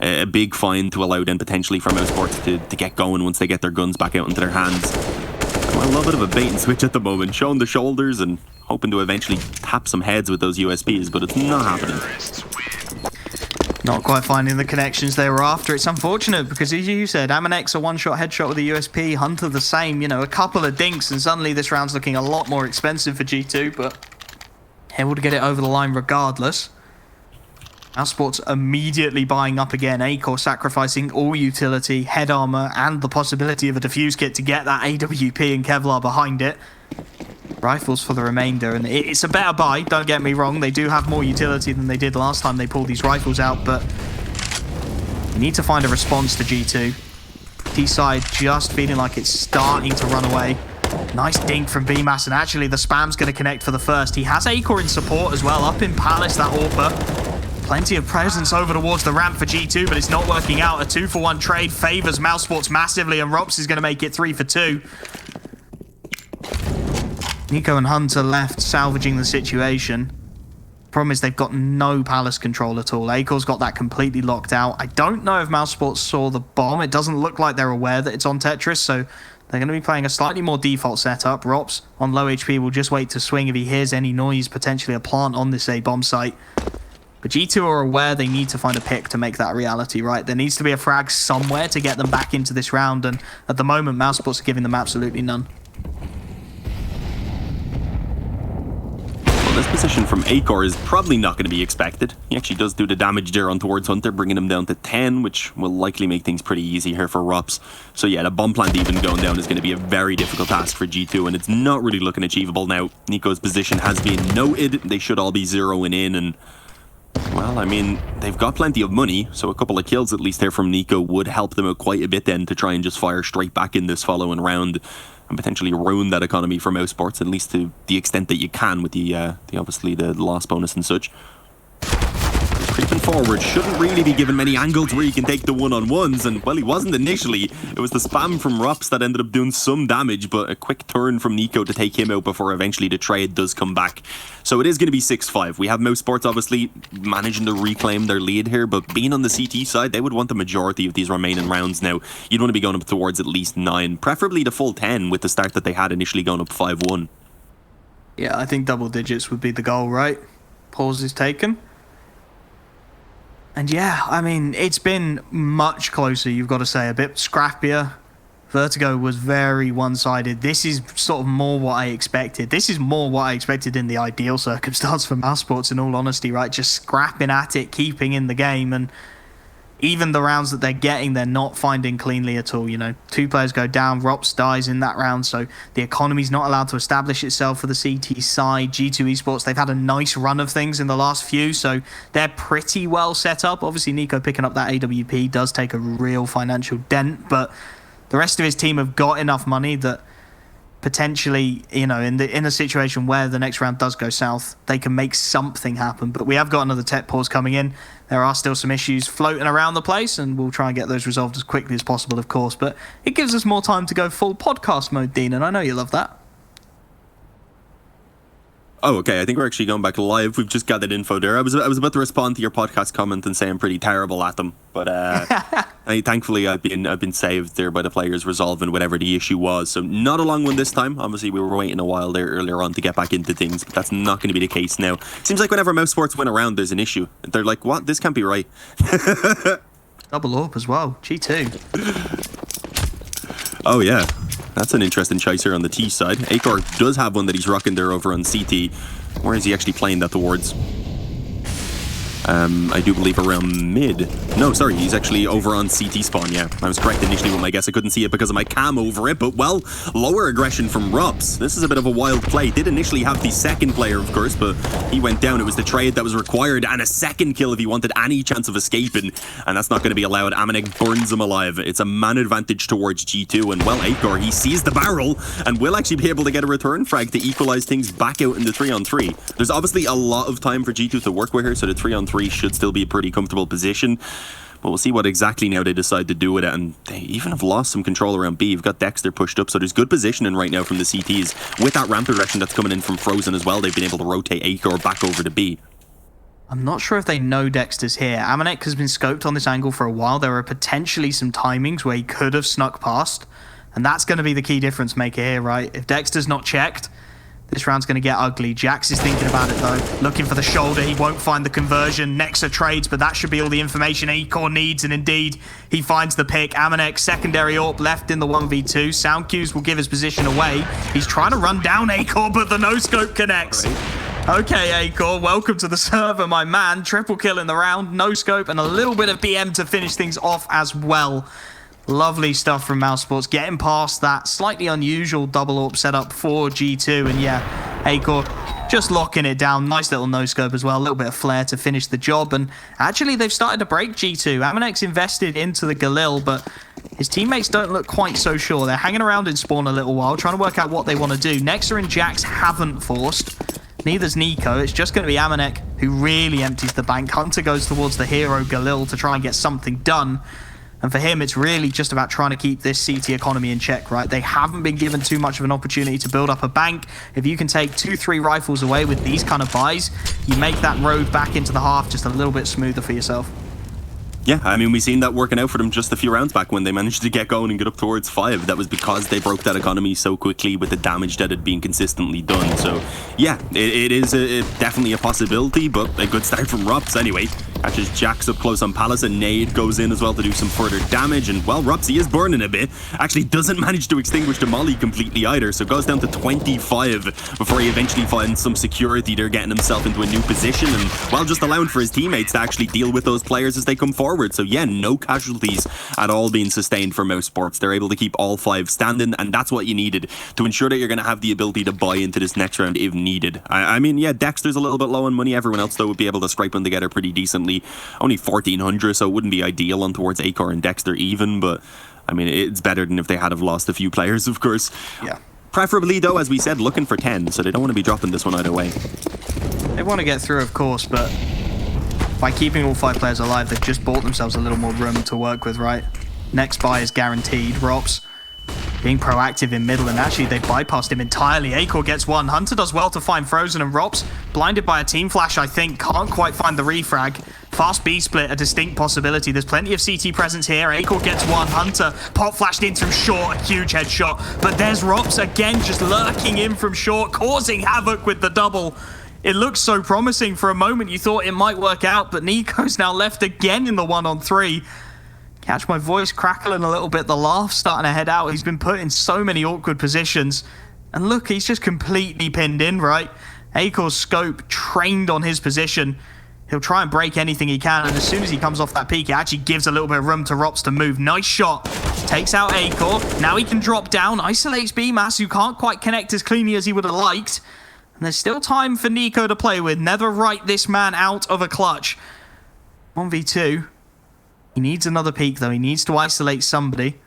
a big find to allow then potentially for mousesports to get going once they get their guns back out into their hands. Well, a little bit of a bait and switch at the moment, showing the shoulders and hoping to eventually tap some heads with those USBs, but it's not happening. Not quite finding the connections they were after. It's unfortunate because, as you said, Amonek's a one-shot headshot with a USP, Hunter the same, you know, a couple of dinks, and suddenly this round's looking a lot more expensive for G2, but able to get it over the line regardless. mousesports immediately buying up again, Acor sacrificing all utility, head armor, and the possibility of a defuse kit to get that AWP and Kevlar behind it. Rifles for the remainder, and it's a better buy, don't get me wrong. They do have more utility than they did last time they pulled these rifles out, but you need to find a response to G2. T-side just feeling like it's starting to run away. Nice dink from BMAS, and actually the spam's going to connect for the first. He has Acor in support as well, up in Palace, that AWP. Plenty of presence over towards the ramp for G2, but it's not working out. A 2-for-1 trade favors mousesports massively, and Rops is going to make it 3 for 2. Nico and Hunter left, salvaging the situation. Problem is they've got no Palace control at all. Acor's got that completely locked out. I don't know if mousesports saw the bomb. It doesn't look like they're aware that it's on Tetris, so they're going to be playing a slightly more default setup. Rops, on low HP, will just wait to swing if he hears any noise, potentially a plant on this A-bomb site. But G2 are aware they need to find a pick to make that a reality, right? There needs to be a frag somewhere to get them back into this round, and at the moment, mousesports are giving them absolutely none. This position from Acor is probably not going to be expected. He actually does do the damage there on towards Hunter, bringing him down to 10, which will likely make things pretty easy here for Rops. So yeah, the bomb plant even going down is going to be a very difficult task for G2, and it's not really looking achievable now. Nico's position has been noted. They should all be zeroing in, and well, I mean, they've got plenty of money, so a couple of kills at least here from Nico would help them out quite a bit then to try and just fire straight back in this following round and potentially ruin that economy for mousesports, at least to the extent that you can with the obviously the loss bonus and such. Creeping forward, shouldn't really be given many angles where you can take the one-on-ones, and well, he wasn't initially. It was the spam from Rops that ended up doing some damage, but a quick turn from Nico to take him out before eventually the trade does come back. So it is going to be 6-5. We have mousesports obviously managing to reclaim their lead here, but being on the CT side, they would want the majority of these remaining rounds now. You'd want to be going up towards at least 9, preferably the full 10 with the start that they had initially going up 5-1. Yeah, I think double digits would be the goal, right? Pause is taken. And yeah, I mean, it's been much closer, you've got to say. A bit scrappier Vertigo was very one-sided. This is sort of more what I expected. This is more what I expected in the ideal circumstance for mousesports, in all honesty, right? Just scrapping at it, keeping in the game, and even the rounds that they're getting, they're not finding cleanly at all. You know, 2 players go down, Rops dies in that round, so the economy's not allowed to establish itself for the CT side. G2 Esports, they've had a nice run of things in the last few, so they're pretty well set up. Obviously, Nico picking up that AWP does take a real financial dent, but the rest of his team have got enough money that potentially, you know, in a situation where the next round does go south, they can make something happen. But we have got another tech pause coming in. There are still some issues floating around the place, and we'll try and get those resolved as quickly as possible, of course. But it gives us more time to go full podcast mode, Dean, and I know you love that. Oh, okay. I think we're actually going back live. We've just gathered info there. I was about to respond to your podcast comment and say I'm pretty terrible at them, but thankfully I've been saved there by the players resolving whatever the issue was. So not a long one this time. Obviously, we were waiting a while there earlier on to get back into things, but that's not going to be the case now. Seems like whenever mousesports win around, there's an issue. They're like, "What? This can't be right." Double AWP as well. G2. Oh yeah. That's an interesting choice here on the T side. Acor does have one that he's rocking there over on CT. Where is he actually playing that towards? I do believe around mid. No, sorry, he's actually over on CT spawn, yeah. I was correct initially with my guess. I couldn't see it because of my cam over it, but, well, lower aggression from Rops. This is a bit of a wild play. Did initially have the second player, of course, but he went down. It was the trade that was required, and a second kill if he wanted any chance of escaping, and that's not going to be allowed. Amanek burns him alive. It's a man advantage towards G2, and, well, Acor, he sees the barrel, and will actually be able to get a return frag to equalize things back out in the 3-on-3. There's obviously a lot of time for G2 to work with here, so the 3-on-3 should still be a pretty comfortable position, but we'll see what exactly now they decide to do with it. And they even have lost some control around B. You've got Dexter pushed up, so there's good positioning right now from the CTs. With that ramp direction that's coming in from Frozen as well, they've been able to rotate Acor back over to B. I'm not sure if they know Dexter's here. Amanek has been scoped on this angle for a while. There are potentially some timings where he could have snuck past, and that's going to be the key difference maker here, right? If Dexter's not checked, this round's going to get ugly. Jax is thinking about it, though. Looking for the shoulder. He won't find the conversion. Nexa trades, but that should be all the information Acor needs, and indeed, he finds the pick. Amanek, secondary AWP, left in the 1v2. Sound cues will give his position away. He's trying to run down Acor, but the no-scope connects. Okay, Acor, welcome to the server, my man. Triple kill in the round, no-scope, and a little bit of BM to finish things off as well. Lovely stuff from mousesports, getting past that slightly unusual double AWP setup for G2, and yeah, Acor just locking it down. Nice little no-scope as well, a little bit of flair to finish the job, and actually they've started to break G2. Amanek's invested into the Galil, but his teammates don't look quite so sure. They're hanging around in spawn a little while, trying to work out what they want to do. Nexa and Jax haven't forced. Neither's Nico. It's just going to be Amanek who really empties the bank. Hunter goes towards the hero Galil to try and get something done. And for him, it's really just about trying to keep this CT economy in check, right? They haven't been given too much of an opportunity to build up a bank. If you can take 2-3 rifles away with these kind of buys, you make that road back into the half just a little bit smoother for yourself. Yeah, I mean, we've seen that working out for them just a few rounds back when they managed to get going and get up towards 5. That was because they broke that economy so quickly with the damage that had been consistently done. So, yeah, it is definitely a possibility, but a good start from Rops anyway. Catches Jax up close on Palace, and Nade goes in as well to do some further damage. And, well, Ropsy is burning a bit. Actually doesn't manage to extinguish the molly completely either, so goes down to 25 before he eventually finds some security there, getting himself into a new position and, well, just allowing for his teammates to actually deal with those players as they come forward. So yeah, no casualties at all being sustained for mousesports. They're able to keep all 5 standing, and that's what you needed to ensure that you're going to have the ability to buy into this next round if needed. I mean, yeah, Dexter's a little bit low on money. Everyone else, though, would be able to scrape them together pretty decently. Only 1,400, so it wouldn't be ideal on towards Acor and Dexter even, but I mean, it's better than if they had have lost a few players, of course. Yeah. Preferably, though, as we said, looking for 10, so they don't want to be dropping this one either way. They want to get through, of course, but by keeping all 5 players alive, they've just bought themselves a little more room to work with, right? Next buy is guaranteed. Rops being proactive in middle, and actually they bypassed him entirely. Acor gets one. Hunter does well to find Frozen, and Rops, blinded by a team flash, I think, can't quite find the refrag. Fast B split, a distinct possibility. There's plenty of CT presence here. Acor gets one. Hunter pop flashed in from short, a huge headshot. But there's Rops again, just lurking in from short, causing havoc with the double. It looks so promising. For a moment you thought it might work out, but Nico's now left again in the 1-on-3. Catch my voice crackling a little bit, the laugh starting to head out. He's been put in so many awkward positions. And look, he's just completely pinned in, right? Akor's scope trained on his position. He'll try and break anything he can, and as soon as he comes off that peak, it actually gives a little bit of room to Rops to move. Nice shot. Takes out Akor. Now he can drop down, isolates BMAS, who can't quite connect as cleanly as he would have liked. And there's still time for Nico to play with. Never write this man out of a clutch. 1v2. He needs another peak, though. He needs to isolate somebody.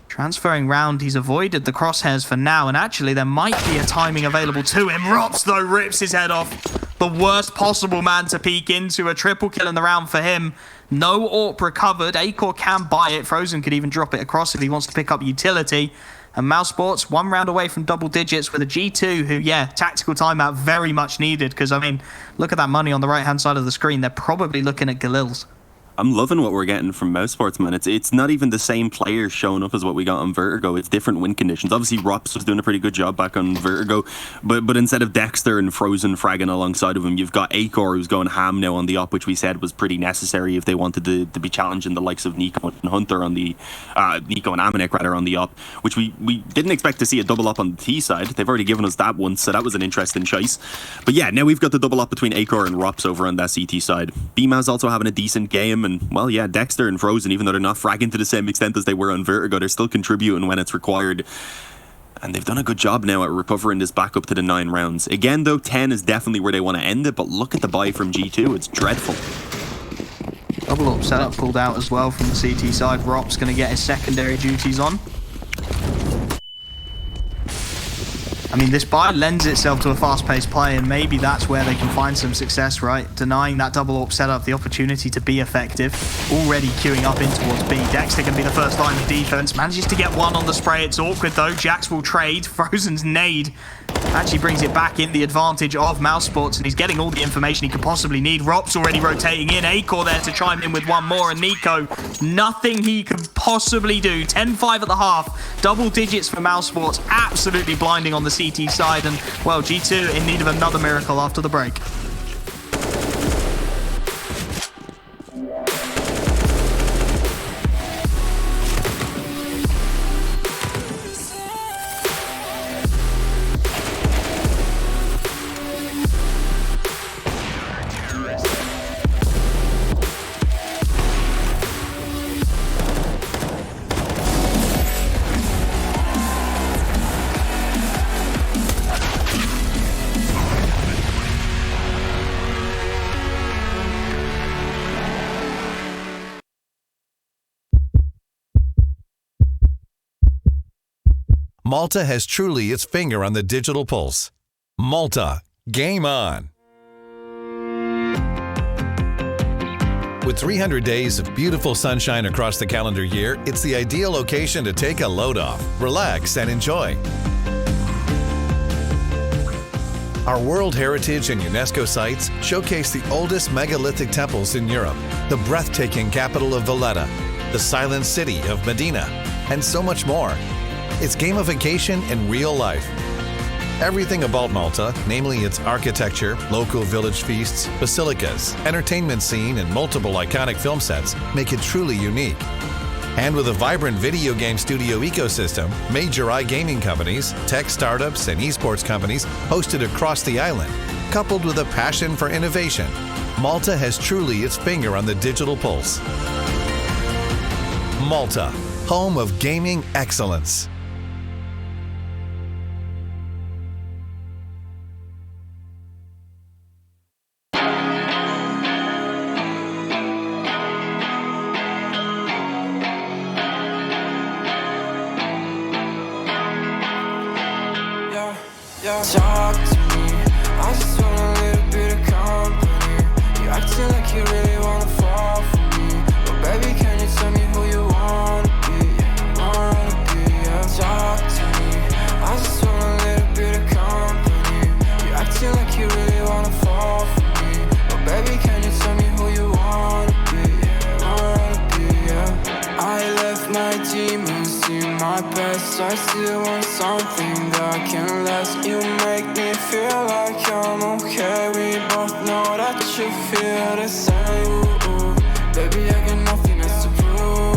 Transferring round, he's avoided the crosshairs for now, and actually there might be a timing available to him. Rops, though, rips his head off. The worst possible man to peek into. A triple kill in the round for him. No AWP recovered. Akor can buy it. Frozen could even drop it across if he wants to pick up utility. And mousesports, 1 round away from double digits with a G2 who, yeah, tactical timeout very much needed. Because, I mean, look at that money on the right-hand side of the screen. They're probably looking at Galil's. I'm loving what we're getting from mousesports, man. It's not even the same players showing up as what we got on Vertigo. It's different win conditions. Obviously, Rops was doing a pretty good job back on Vertigo, but instead of Dexter and Frozen fragging alongside of him, you've got Akor who's going ham now on the op, which we said was pretty necessary if they wanted to be challenging the likes of Nico and Hunter on the Nico and Amanek rather on the op, which we didn't expect to see a double op on the T side. They've already given us that once, so that was an interesting choice. But yeah, now we've got the double op between Akor and Rops over on that CT side. BMA's also having a decent game, and well, yeah, Dexter and Frozen, even though they're not fragging to the same extent as they were on Vertigo, they're still contributing when it's required. And they've done a good job now at recovering this back up to the 9 rounds. Again, though, 10 is definitely where they want to end it, but look at the buy from G2. It's dreadful. Double up setup pulled out as well from the CT side. Rops going to get his secondary duties on. I mean, this buy lends itself to a fast-paced play, and maybe that's where they can find some success, right? Denying that double AWP setup the opportunity to be effective. Already queuing up in towards B. Dexter can be the first line of defense. Manages to get one on the spray. It's awkward, though. Jax will trade. Frozen's nade actually brings it back in the advantage of mousesports, and he's getting all the information he could possibly need. Rops already rotating in. Akor there to chime in with one more, and Nico, nothing he could possibly do. 10-5 at the half. Double digits for mousesports. Absolutely blinding on the CT side, and well, G2 in need of another miracle after the break. Malta has truly its finger on the digital pulse. Malta, game on. With 300 days of beautiful sunshine across the calendar year, it's the ideal location to take a load off, relax, and enjoy. Our World Heritage and UNESCO sites showcase the oldest megalithic temples in Europe, the breathtaking capital of Valletta, the silent city of Medina, and so much more. It's gamification in real life. Everything about Malta, namely its architecture, local village feasts, basilicas, entertainment scene, and multiple iconic film sets, make it truly unique. And with a vibrant video game studio ecosystem, major iGaming companies, tech startups, and esports companies hosted across the island, coupled with a passion for innovation, Malta has truly its finger on the digital pulse. Malta, home of gaming excellence. Talk to me, I just want a little bit of company. You acting like you really wanna fall for me, but baby, can you tell me who you wanna be? Yeah. Talk to me, I just want a little bit of company. You acting like you really wanna fall for me, but baby, can you tell me who you wanna be? Yeah. I left my demons to my best. I still want something that can last. You make me feel like I'm okay. We both know that you feel the same. Ooh, baby, I got nothing else to prove.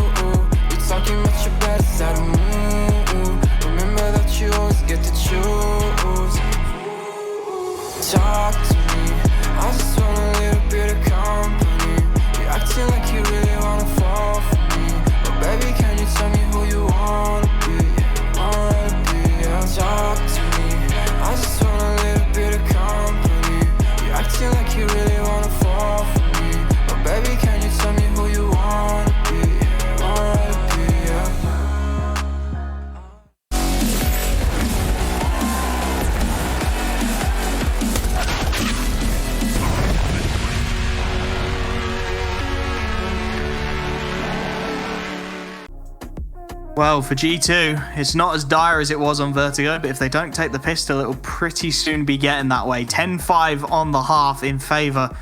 Well, for G2, it's not as dire as it was on Vertigo, but if they don't take the pistol, it'll pretty soon be getting that way. 10-5 on the half in favour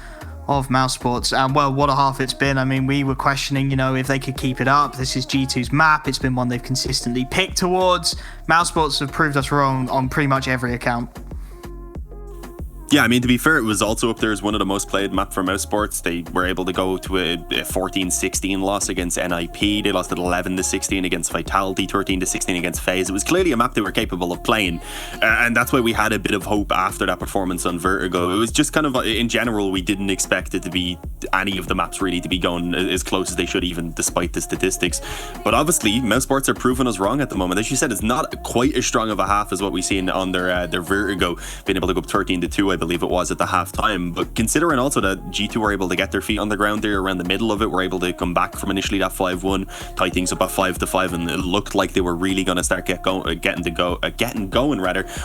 of mousesports. And, well, what a half it's been. I mean, we were questioning, if they could keep it up. This is G2's map. It's been one they've consistently picked towards. Mousesports have proved us wrong on pretty much every account. Yeah, I mean, to be fair, it was also up there as one of the most played map for mousesports. They were able to go to a 14-16 loss against NIP. They lost at 11-16 against Vitality, 13-16 against FaZe. It was clearly a map they were capable of playing. And that's why we had a bit of hope after that performance on Vertigo. It was just kind of, in general, we didn't expect it to be any of the maps really to be going as close as they should, even despite the statistics. But obviously, mousesports are proving us wrong at the moment. As you said, it's not quite as strong of a half as what we've seen on their Vertigo, being able to go up 13-2, I believe it was at the half time. But considering also that G2 were able to get their feet on the ground there around the middle of it, were able to come back from initially that 5-1, tie things up at 5-5, and it looked like they were really going to start getting going.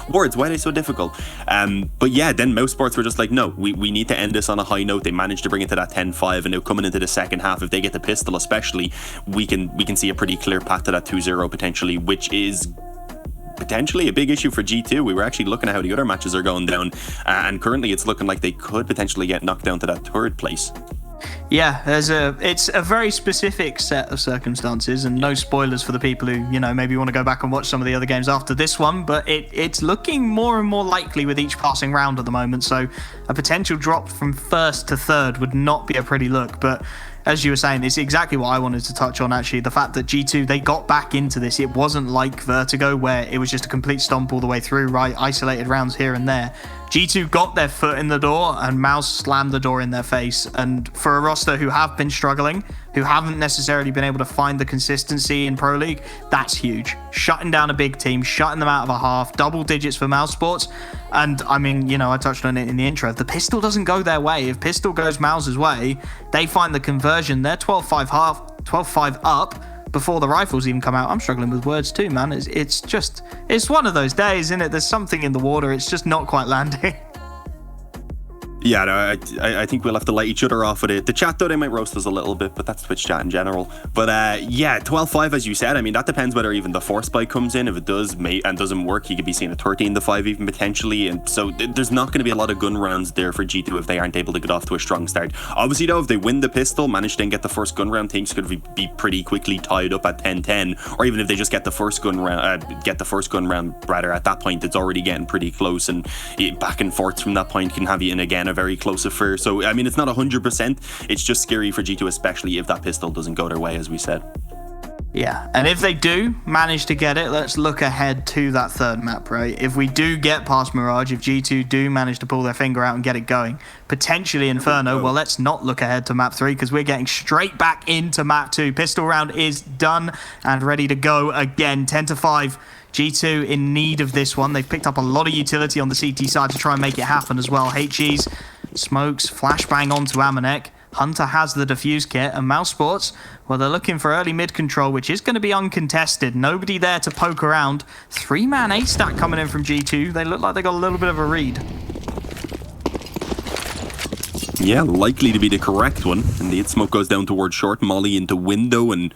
Words, why are they so difficult? But yeah, then mousesports were just like, no, we need to end this on a high note. They managed to bring it to that 10-5, and now coming into the second half, if they get the pistol especially, we can see a pretty clear path to that 2-0 potentially, which is potentially a big issue for G2. We were actually looking at how the other matches are going down, and currently it's looking like they could potentially get knocked down to that third place. Yeah, it's a very specific set of circumstances, and no spoilers for the people who, maybe want to go back and watch some of the other games after this one, but it's looking more and more likely with each passing round at the moment, so a potential drop from first to third would not be a pretty look. But as you were saying, it's exactly what I wanted to touch on, actually. The fact that G2, they got back into this. It wasn't like Vertigo, where it was just a complete stomp all the way through, right? Isolated rounds here and there. G2 got their foot in the door, and Mouse slammed the door in their face. And for a roster who have been struggling, who haven't necessarily been able to find the consistency in Pro League, that's huge. Shutting down a big team, shutting them out of a half, double digits for mousesports. And I mean, I touched on it in the intro. If the pistol doesn't go their way, if pistol goes Mouse's way, they find the conversion. They're 12-5 up before the rifles even come out. I'm struggling with words too, man. It's one of those days, isn't it? There's something in the water. It's just not quite landing. Yeah, no, I think we'll have to let each other off with it. The chat, though, they might roast us a little bit, but that's Twitch chat in general. But yeah, 12-5, as you said. I mean, that depends whether even the force spike comes in. If it does and doesn't work, he could be seeing a 13-5 even potentially. And so there's not going to be a lot of gun rounds there for G2 if they aren't able to get off to a strong start. Obviously, though, if they win the pistol, manage to then get the first gun round, things could be pretty quickly tied up at 10-10. Or even if they just get the first gun round, rather, at that point, it's already getting pretty close. And back and forth from that point can have you in again a very close affair. So I mean, it's not 100%. It's just scary for G2, especially if that pistol doesn't go their way, as we said. Yeah, and if they do manage to get it, let's look ahead to that third map, right? If we do get past Mirage, if G2 do manage to pull their finger out and get it going, potentially Inferno, well, let's not look ahead to map 3, because we're getting straight back into map 2. Pistol round is done and ready to go again. 10-5. G2 in need of this one. They've picked up a lot of utility on the CT side to try and make it happen as well. HE's smokes, flashbang onto Amanek. Hunter has the defuse kit, and mousesports, well, they're looking for early mid control, which is going to be uncontested. Nobody there to poke around. 3-man A-stack coming in from G2. They look like they got a little bit of a read. Yeah, likely to be the correct one. Indeed, smoke goes down towards short, molly into window, and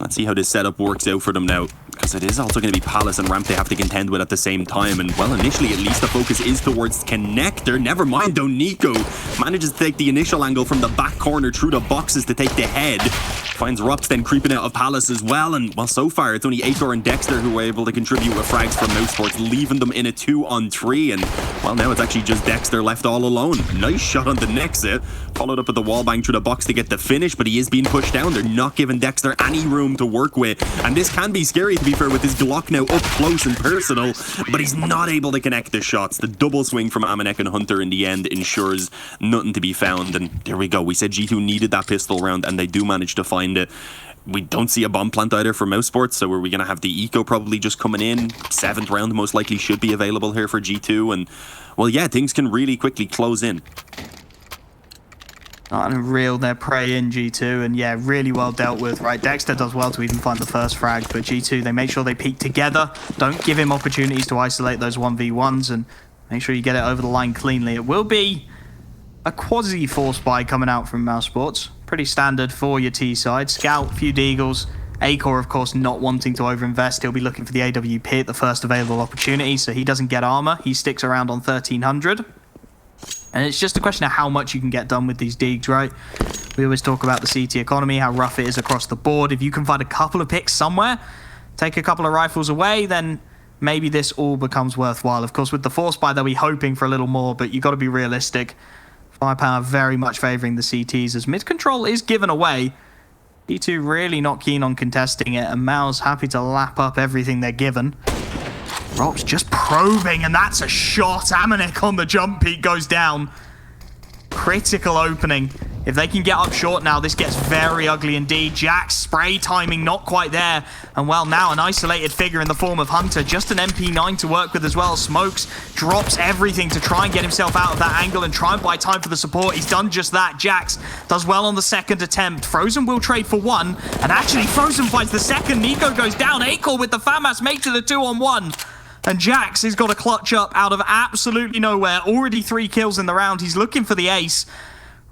let's see how this setup works out for them now, because it is also going to be Palace and Ramp they have to contend with at the same time. And, well, initially, at least the focus is towards Connector. Never mind, though, Nico manages to take the initial angle from the back corner through the boxes to take the head. Finds Rops then creeping out of Palace as well. And, well, so far, it's only Acor and Dexter who were able to contribute with frags from mousesports, leaving them in a 2-on-3. And, well, now it's actually just Dexter left all alone. Nice shot on the Nexa. Followed up with the wallbang through the box to get the finish, but he is being pushed down. They're not giving Dexter any room to work with. And this can be scary, to be fair, with his Glock now up close and personal, but he's not able to connect the shots. The double swing from Amanek and Hunter in the end ensures nothing to be found. And there we go. We said G2 needed that pistol round, and they do manage to find it. We don't see a bomb plant either for mousesports, so are we going to have the eco probably just coming in? 7th round most likely should be available here for G2. And, well, yeah, things can really quickly close in. And reel their prey in, G2, and yeah, really well dealt with, right? Dexter does well to even find the first frag, but G2, they make sure they peek together, don't give him opportunities to isolate those 1v1s, and make sure you get it over the line cleanly. It will be a quasi-force buy coming out from mousesports. Pretty standard for your T side. Scout, few deagles, Acor, of course, not wanting to overinvest. He'll be looking for the AWP at the first available opportunity, so he doesn't get armor. He sticks around on 1300. And it's just a question of how much you can get done with these digs, right? We always talk about the CT economy, how rough it is across the board. If you can find a couple of picks somewhere, take a couple of rifles away, then maybe this all becomes worthwhile. Of course, with the force buy, they'll be hoping for a little more, but you've got to be realistic. Firepower very much favouring the CTs as mid control is given away. G2 really not keen on contesting it, and Mao's happy to lap up everything they're given. Rops just probing, and that's a shot. Amanek on the jump peak goes down. Critical opening. If they can get up short now, this gets very ugly indeed. Jack's spray timing not quite there. And well, now an isolated figure in the form of Hunter. Just an MP9 to work with as well. Smokes drops everything to try and get himself out of that angle and try and buy time for the support. He's done just that. Jax does well on the second attempt. Frozen will trade for one. And actually, Frozen finds the second. Nico goes down. Acor with the FAMAS make to the 2-on-1. And Jax has got a clutch up out of absolutely nowhere. Already 3 kills in the round. He's looking for the ace.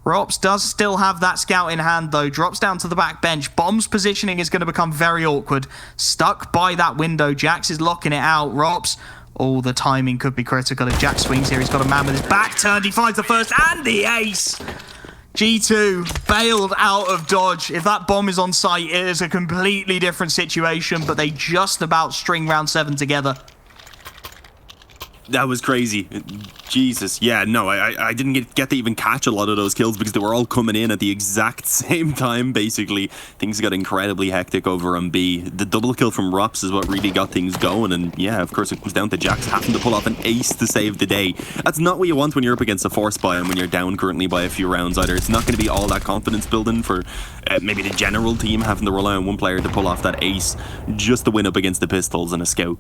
Rops does still have that scout in hand, though. Drops down to the back bench. Bomb's positioning is going to become very awkward. Stuck by that window. Jax is locking it out. Rops, oh, the timing could be critical. If Jax swings here, he's got a man with his back turned. He finds the first and the ace. G2 bailed out of dodge. If that bomb is on site, it is a completely different situation, but they just about string round 7 together. That was crazy. Jesus. Yeah, no, I didn't get to even catch a lot of those kills because they were all coming in at the exact same time, basically. Things got incredibly hectic over on B. The double kill from Rops is what really got things going. And yeah, of course, it comes down to Jax having to pull off an ace to save the day. That's not what you want when you're up against a force buy and when you're down currently by a few rounds either. It's not going to be all that confidence building for maybe the general team having to rely on one player to pull off that ace just to win up against the pistols and a scout.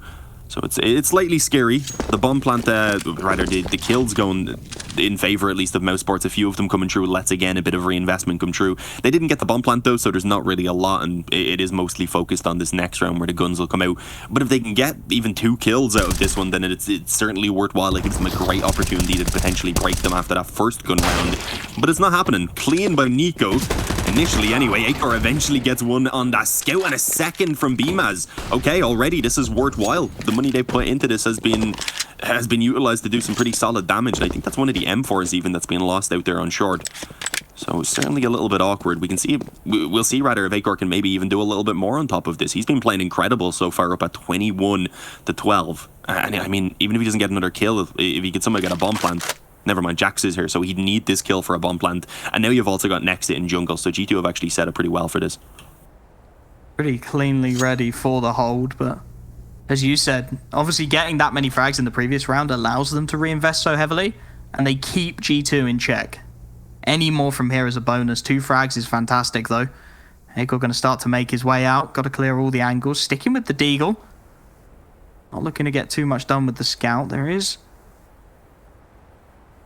So it's slightly scary. The bomb plant, the kills going in favor at least of mousesports. A few of them coming through lets again a bit of reinvestment come true. They didn't get the bomb plant though, so there's not really a lot, and it is mostly focused on this next round where the guns will come out. But if they can get even 2 kills out of this one, then it's certainly worthwhile. It gives them a great opportunity to potentially break them after that first gun round. But it's not happening. Clean by Nico. Initially anyway, Acor eventually gets one on that scout and a second from Bmaz. Okay, already this is worthwhile. The money they put into this has been utilized to do some pretty solid damage. I think that's one of the M4s even that's being lost out there on short. So certainly a little bit awkward. We'll see rather if Acor can maybe even do a little bit more on top of this. He's been playing incredible so far, up at 21-12. And I mean, even if he doesn't get another kill, if he could somehow get a bomb plant. Never mind, Jax is here, so he'd need this kill for a bomb plant. And now you've also got Nexit in jungle, so G2 have actually set up pretty well for this. Pretty cleanly ready for the hold, but as you said, obviously getting that many frags in the previous round allows them to reinvest so heavily, and they keep G2 in check. Any more from here is a bonus. 2 frags is fantastic, though. Acor going to start to make his way out. Got to clear all the angles. Sticking with the deagle. Not looking to get too much done with the scout. There is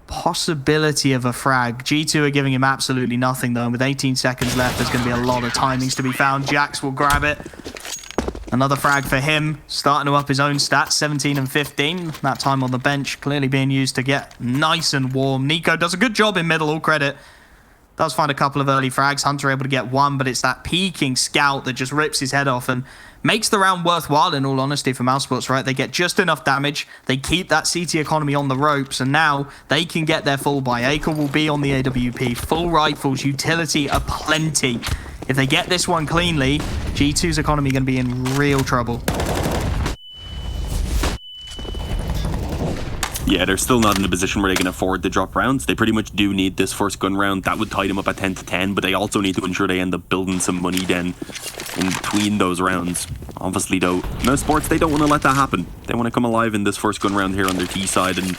possibility of a frag. G2 are giving him absolutely nothing, though. And with 18 seconds left, there's going to be a lot of timings to be found. Jax will grab it. Another frag for him, starting to up his own stats, 17 and 15. That time on the bench, clearly being used to get nice and warm. Nico does a good job in middle, all credit. Does find a couple of early frags. Hunter able to get one, but it's that peeking scout that just rips his head off and makes the round worthwhile, in all honesty, for mousesports, right? They get just enough damage. They keep that CT economy on the ropes, and now they can get their full buy. Acor will be on the AWP. Full rifles, utility aplenty. If they get this one cleanly, G2's economy going to be in real trouble. Yeah, they're still not in a position where they can afford to drop rounds. They pretty much do need this first gun round. That would tie them up at 10-10, but they also need to ensure they end up building some money then in between those rounds. Obviously, though, mousesports, they don't want to let that happen. They want to come alive in this first gun round here on their T side and,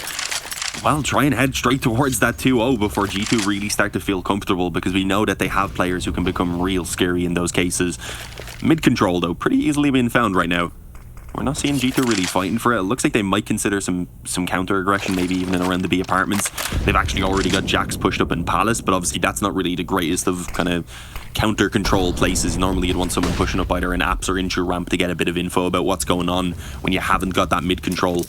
well, try and head straight towards that 2-0 before G2 really start to feel comfortable, because we know that they have players who can become real scary in those cases. Mid-control, though, pretty easily being found right now. We're not seeing G2 really fighting for it. It looks like they might consider some counter-aggression, maybe even in around the B apartments. They've actually already got Jax pushed up in Palace, but obviously that's not really the greatest of kind of counter-control places. Normally you'd want someone pushing up either an apps or into ramp to get a bit of info about what's going on when you haven't got that mid-control.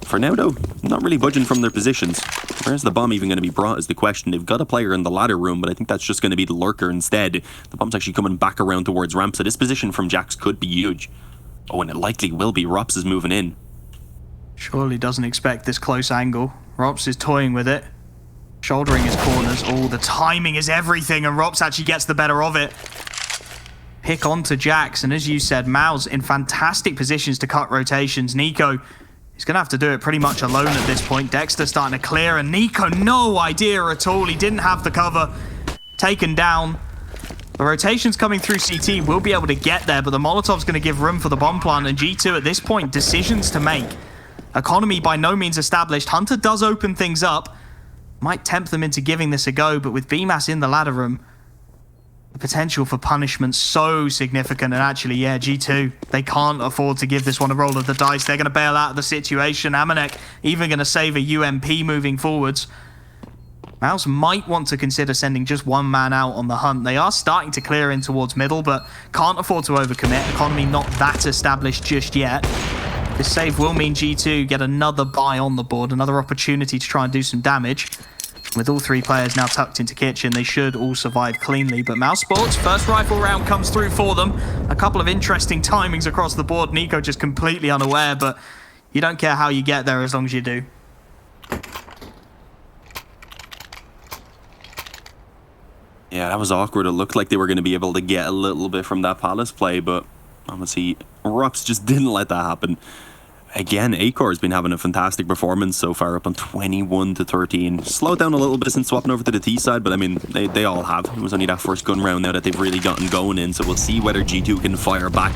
For now, though, not really budging from their positions. Where's the bomb even going to be brought is the question. They've got a player in the ladder room, but I think that's just going to be the lurker instead. The bomb's actually coming back around towards ramp, so this position from Jax could be huge. Oh, and it likely will be. Rops is moving in. Surely doesn't expect this close angle. Rops is toying with it. Shouldering his corners. Oh, the timing is everything, and Rops actually gets the better of it. Pick onto Jax, and as you said, Mao's in fantastic positions to cut rotations. Nico, he's going to have to do it pretty much alone at this point. Dexter starting to clear, and Nico, no idea at all. He didn't have the cover. Taken down. The rotations coming through CT will be able to get there, but the Molotov's going to give room for the bomb plant, and G2 at this point, decisions to make. Economy by no means established. Hunter does open things up. Might tempt them into giving this a go, but with BMAS in the ladder room, the potential for punishment so significant. And actually, yeah, G2, they can't afford to give this one a roll of the dice. They're going to bail out of the situation. Amanek even going to save a UMP moving forwards. Mouse might want to consider sending just one man out on the hunt. They are starting to clear in towards middle, but can't afford to overcommit. Economy not that established just yet. This save will mean G2 get another buy on the board, another opportunity to try and do some damage. With all three players now tucked into kitchen, they should all survive cleanly. But mousesports, first rifle round comes through for them. A couple of interesting timings across the board. Nico just completely unaware, but you don't care how you get there as long as you do. Yeah, that was awkward. It looked like they were going to be able to get a little bit from that Palace play, but obviously Rups just didn't let that happen. Again, Acor has been having a fantastic performance so far, up on 21-13. Slowed down a little bit since swapping over to the T side, but I mean, they all have. It was only that first gun round now that they've really gotten going in, so we'll see whether G2 can fire back.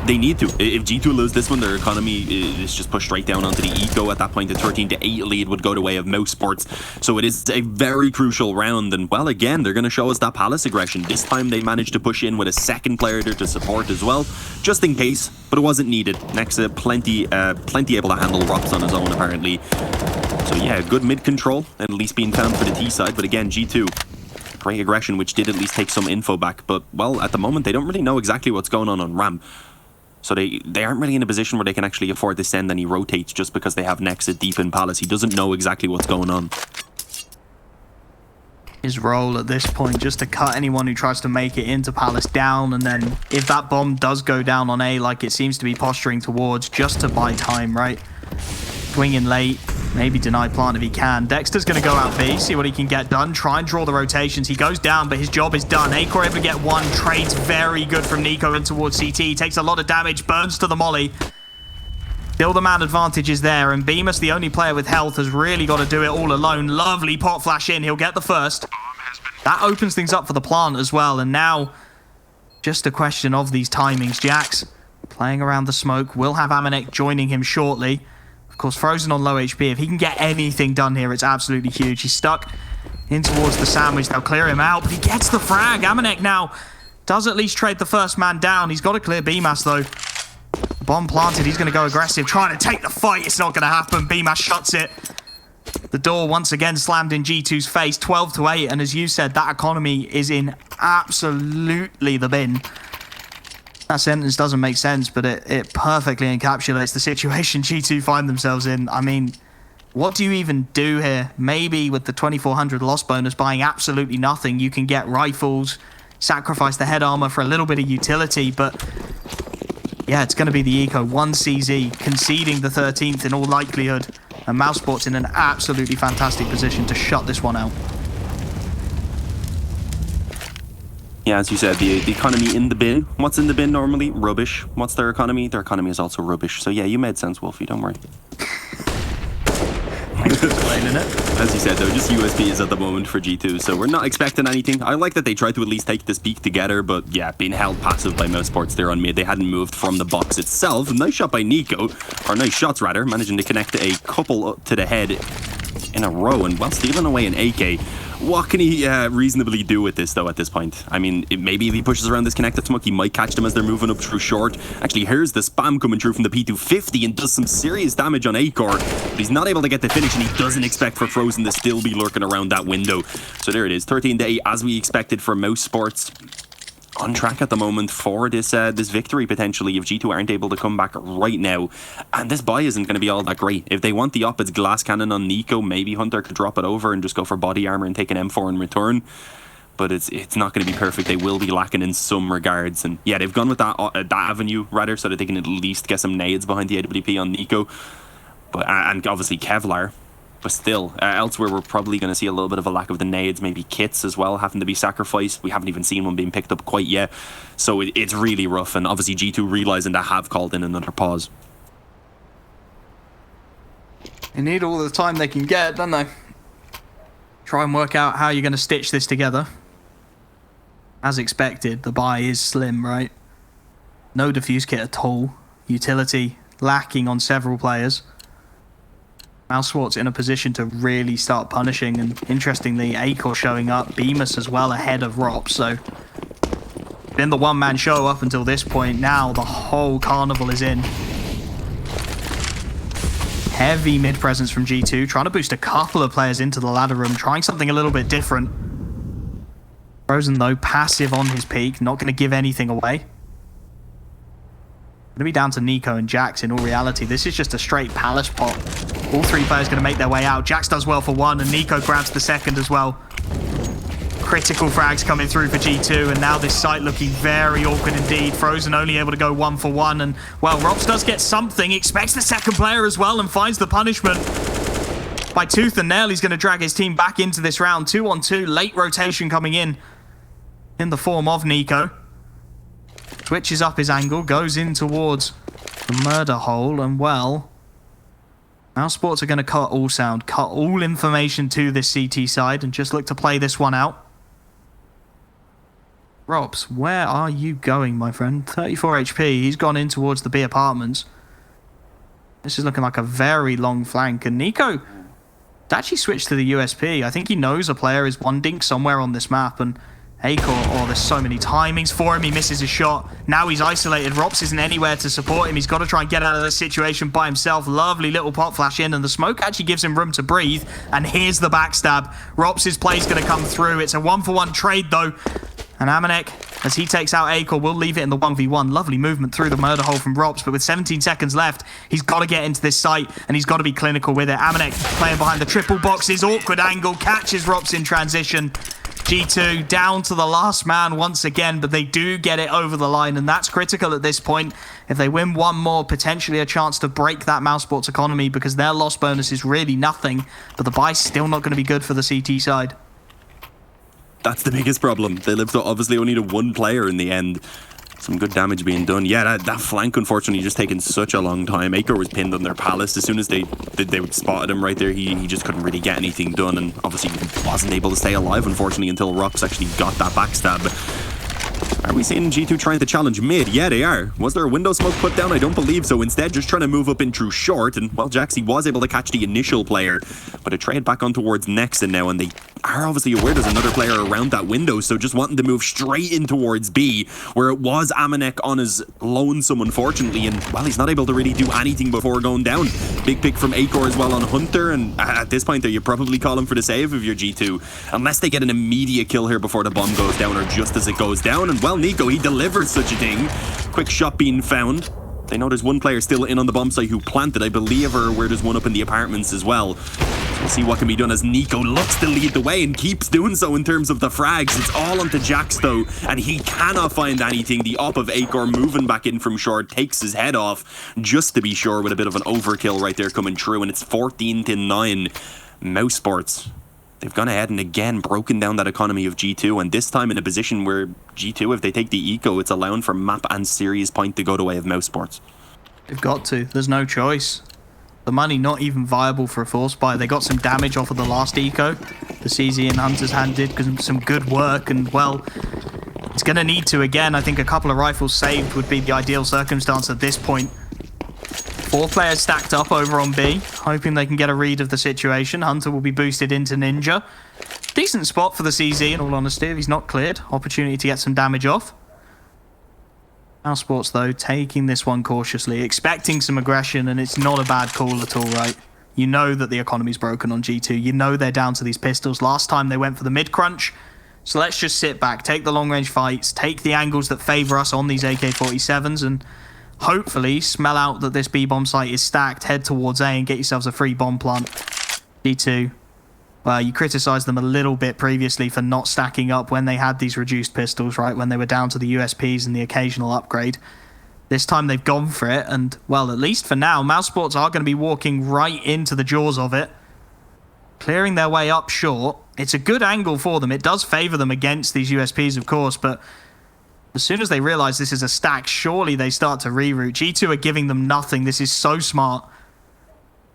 They need to. If G2 lose this one, their economy is just pushed straight down onto the Eco. At that point, the 13-8 lead would go the way of mousesports. So it is a very crucial round, and well, again, they're going to show us that Palace aggression. This time they managed to push in with a second player there to support as well, just in case, but it wasn't needed. Next, plenty able to handle Rops on his own, apparently. So yeah, good mid control, at least being found for the T side. But again, G2, great aggression, which did at least take some info back. But, well, at the moment, they don't really know exactly what's going on ramp. So they aren't really in a position where they can actually afford to send any rotates just because they have Nexus deep in Palace. He doesn't know exactly what's going on. His role at this point just to cut anyone who tries to make it into Palace down, and then if that bomb does go down on A like it seems to be posturing towards, just to buy time, right? Swing in late, maybe deny plant if he can. Dexter's going to go out B, see what he can get done, try and draw the rotations. He goes down, but his job is done. Acor able to get one, trades very good from Nico in towards CT. He takes a lot of damage, burns to the molly. Still the man advantage is there, and Bemis, the only player with health, has really got to do it all alone. Lovely pot flash in, he'll get the first. That opens things up for the plant as well, and now just a question of these timings. Jax playing around the smoke, will have Amanek joining him shortly. Of course, Frozen on low HP. If he can get anything done here, it's absolutely huge. He's stuck in towards the sandwich. They'll clear him out, but he gets the frag. Amanek now does at least trade the first man down. He's got to clear BMAS though. Bomb planted, he's going to go aggressive, trying to take the fight. It's not going to happen. BMAS shuts it. The door once again slammed in G2's face, 12-8, and as you said, that economy is in absolutely the bin. That sentence doesn't make sense, but it perfectly encapsulates the situation G2 find themselves in. I mean, what do you even do here? Maybe with the 2400 loss bonus buying absolutely nothing, you can get rifles, sacrifice the head armor for a little bit of utility, but yeah, it's going to be the Eco. 1 CZ, conceding the 13th in all likelihood. And mousesports in an absolutely fantastic position to shut this one out. Yeah, as you said, the economy in the bin. What's in the bin normally? Rubbish. What's their economy? Their economy is also rubbish. So yeah, you made sense, Wolfie. Don't worry. Thanks for explaining it. As you said, though, just USP is at the moment for G2, so we're not expecting anything. I like that they tried to at least take this peak together, but yeah, being held passive by mousesports there on mid. They hadn't moved from the box itself. Nice shot by Nico, or nice shots rather, managing to connect a couple up to the head in a row, and while stealing away an AK. What can he reasonably do with this, though, at this point? I mean, maybe if he pushes around this connected smoke, he might catch them as they're moving up through short. Actually, here's the spam coming through from the P250 and does some serious damage on Acor, but he's not able to get the finish, and he doesn't expect for Frozen to still be lurking around that window. So there it is, 13-8, as we expected for mousesports. on track at the moment for this this victory potentially if G2 aren't able to come back right now. And this buy isn't going to be all that great. If they want the op, it's glass cannon on Nico. Maybe Hunter could drop it over and just go for body armor and take an M4 in return. But it's not going to be perfect. They will be lacking in some regards. And yeah, they've gone with that avenue rather, so that they can at least get some nades behind the AWP on Nico. But and obviously Kevlar. But still, elsewhere we're probably going to see a little bit of a lack of the nades, maybe kits as well having to be sacrificed. We haven't even seen one being picked up quite yet. So it's really rough, and obviously G2 realising they have called in another pause. They need all the time they can get, don't they? Try and work out how you're going to stitch this together. As expected, the buy is slim, right? No defuse kit at all. Utility lacking on several players. mousesports in a position to really start punishing, and interestingly, Acor showing up, Bemis as well ahead of Rop, so been the one-man show up until this point. Now the whole carnival is in. Heavy mid presence from G2, trying to boost a couple of players into the ladder room, trying something a little bit different. Frozen though, passive on his peak, not going to give anything away. Going to be down to Nico and Jax in all reality. This is just a straight Palace pop. All three players going to make their way out. Jax does well for one, and Nico grabs the second as well. Critical frags coming through for G2, and now this site looking very awkward indeed. Frozen only able to go 1 for 1, and well, Rops does get something, expects the second player as well, and finds the punishment. By tooth and nail, he's going to drag his team back into this round. 2-on-2, late rotation coming in the form of Nico. Switches up his angle, goes in towards the murder hole, and well, mousesports are going to cut all sound, cut all information to this CT side, and just look to play this one out. Robs, where are you going, my friend? 34 HP, he's gone in towards the B apartments. This is looking like a very long flank, and Nico actually switched to the USP. I think he knows a player is one dink somewhere on this map, and Acor, oh, there's so many timings for him. He misses his shot. Now he's isolated. Rops isn't anywhere to support him. He's got to try and get out of this situation by himself. Lovely little pop flash in, and the smoke actually gives him room to breathe. And here's the backstab. Rops' play is going to come through. It's a 1-for-1 trade, though. And Amanek, as he takes out Acor, will leave it in the 1v1. Lovely movement through the murder hole from Rops, but with 17 seconds left, he's got to get into this site, and he's got to be clinical with it. Amanek playing behind the triple boxes. Awkward angle. Catches Rops in transition. G2 down to the last man once again, but they do get it over the line, and that's critical at this point. If they win one more, potentially a chance to break that mousesports economy, because their loss bonus is really nothing, but the buy's still not going to be good for the CT side. That's the biggest problem. They lived to obviously only to one player in the end. Some good damage being done. Yeah, that flank, unfortunately, just taken such a long time. Acor was pinned on their palace. As soon as they spotted him right there, he just couldn't really get anything done, and obviously wasn't able to stay alive, unfortunately, until Rops actually got that backstab. Are we seeing G2 trying to challenge mid? Yeah, they are. Was there a window smoke put down? I don't believe so. Instead, just trying to move up in through short, and well, Jaxie was able to catch the initial player, but a trade back on towards Nexon now, and they are obviously aware there's another player around that window, so just wanting to move straight in towards B, where it was Amanek on his lonesome, unfortunately, and well, he's not able to really do anything before going down. Big pick from Acor as well on Hunter, and at this point, you probably call him for the save if you're G2, unless they get an immediate kill here before the bomb goes down, or just as it goes down, and well, Nico, he delivers such a thing. Quick shot being found. They know there's one player still in on the bomb site who planted, I believe, or where there's one up in the apartments as well. So we'll see what can be done as Nico looks to lead the way and keeps doing so in terms of the frags. It's all onto Jax though, and he cannot find anything. The op of Acor moving back in from short takes his head off, just to be sure, with a bit of an overkill right there coming through, and it's 14-9. mousesports. They've gone ahead and again broken down that economy of G2, and this time in a position where G2, if they take the eco, it's allowing for map and series point to go the way of mousesports. They've got to. There's no choice. The money not even viable for a force buy. They got some damage off of the last eco. The CZ and Hunters hand did some good work, and well, it's going to need to again. I think a couple of rifles saved would be the ideal circumstance at this point. 4 players stacked up over on B, hoping they can get a read of the situation. Hunter will be boosted into Ninja. Decent spot for the CZ, in all honesty, if he's not cleared. Opportunity to get some damage off. mousesports, though, taking this one cautiously, expecting some aggression, and it's not a bad call at all, right? You know that the economy's broken on G2. You know they're down to these pistols. Last time they went for the mid-crunch. So let's just sit back, take the long-range fights, take the angles that favor us on these AK-47s, and hopefully smell out that this B-bomb site is stacked, head towards A, and get yourselves a free bomb plant. G2. You criticised them a little bit previously for not stacking up when they had these reduced pistols, right? When they were down to the USPs and the occasional upgrade. This time they've gone for it, and, well, at least for now, mousesports are going to be walking right into the jaws of it. Clearing their way up short. It's a good angle for them. It does favour them against these USPs, of course, but as soon as they realise this is a stack, surely they start to reroute. G2 are giving them nothing. This is so smart.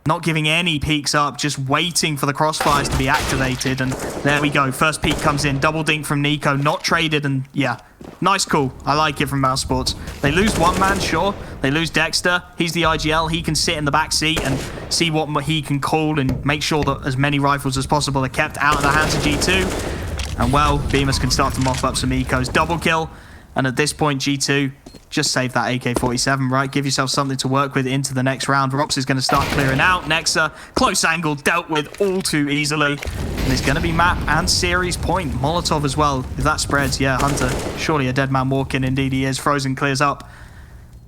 Not giving any peeks up, just waiting for the crossfires to be activated. And there we go. First peek comes in. Double dink from Nico. Not traded. And yeah, nice call. I like it from mousesports. They lose one man, sure. They lose Dexter. He's the IGL. He can sit in the back seat and see what he can call and make sure that as many rifles as possible are kept out of the hands of G2. And well, Bemis can start to mop up some ecos. Double kill. And at this point, G2, just save that AK-47, right? Give yourself something to work with into the next round. Rox is going to start clearing out. Nexa, close angle, dealt with all too easily. And it's going to be map and series point. Molotov as well. If that spreads, yeah, Hunter, surely a dead man walking. Indeed he is. Frozen clears up.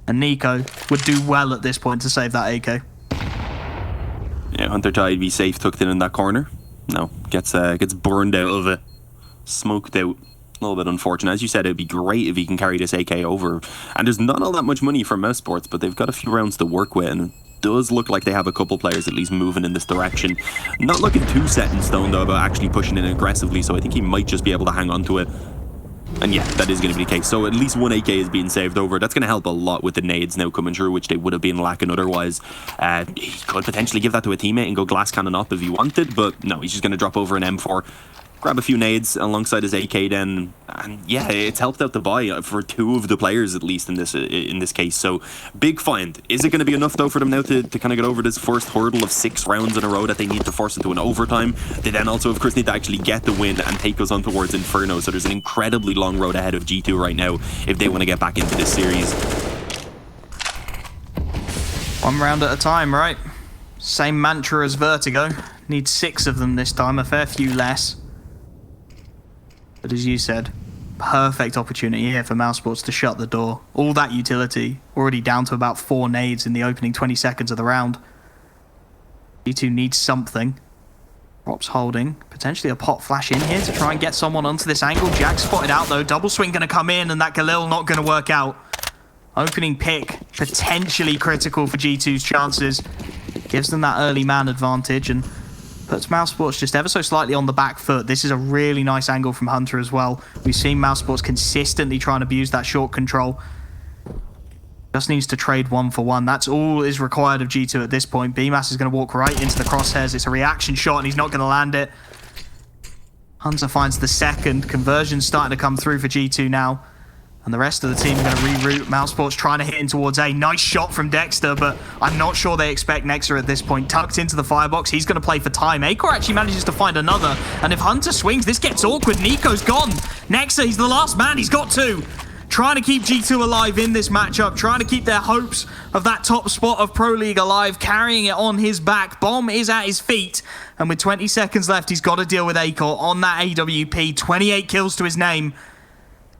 And Nico would do well at this point to save that AK. Yeah, Hunter tried to be safe tucked in that corner. No, gets burned out of it. Smoked out. A little bit unfortunate. As you said, it'd be great if he can carry this AK over. And there's not all that much money from mousesports, but they've got a few rounds to work with, and it does look like they have a couple players at least moving in this direction. Not looking too set in stone, though, about actually pushing in aggressively, so I think he might just be able to hang on to it. And yeah, that is going to be the case. So at least one AK is being saved over. That's going to help a lot with the nades now coming through, which they would have been lacking otherwise. He could potentially give that to a teammate and go glass cannon up if he wanted, but no, he's just going to drop over an M4. Grab a few nades alongside his AK then, and yeah, it's helped out the buy for two of the players at least in this case. So big find. Is it going to be enough though for them now to kind of get over this first hurdle of 6 rounds in a row that they need to force into an overtime? They then also of course need to actually get the win and take us on towards Inferno. So there's an incredibly long road ahead of G2 right now if they want to get back into this series. One round at a time, right? Same mantra as Vertigo. Need 6 of them this time, a fair few less. But as you said, perfect opportunity here for mousesports to shut the door. All that utility, already down to about 4 nades in the opening 20 seconds of the round. G2 needs something. Rop's holding. Potentially a pot flash in here to try and get someone onto this angle. Jack spotted out though. Double swing going to come in and that Galil not going to work out. Opening pick, potentially critical for G2's chances. Gives them that early man advantage and puts mousesports just ever so slightly on the back foot. This is a really nice angle from Hunter as well. We've seen mousesports consistently try and abuse that short control. Just needs to trade 1 for 1. That's all is required of G2 at this point. BMAS is going to walk right into the crosshairs. It's a reaction shot and he's not going to land it. Hunter finds the second. Conversion's starting to come through for G2 now. And the rest of the team are going to reroute. mousesports trying to hit in towards A. Nice shot from Dexter, but I'm not sure they expect Nexa at this point. Tucked into the firebox. He's going to play for time. Acor actually manages to find another. And if Hunter swings, this gets awkward. Nico's gone. Nexa, he's the last man. He's got 2. Trying to keep G2 alive in this matchup. Trying to keep their hopes of that top spot of Pro League alive. Carrying it on his back. Bomb is at his feet. And with 20 seconds left, he's got to deal with Acor on that AWP. 28 kills to his name.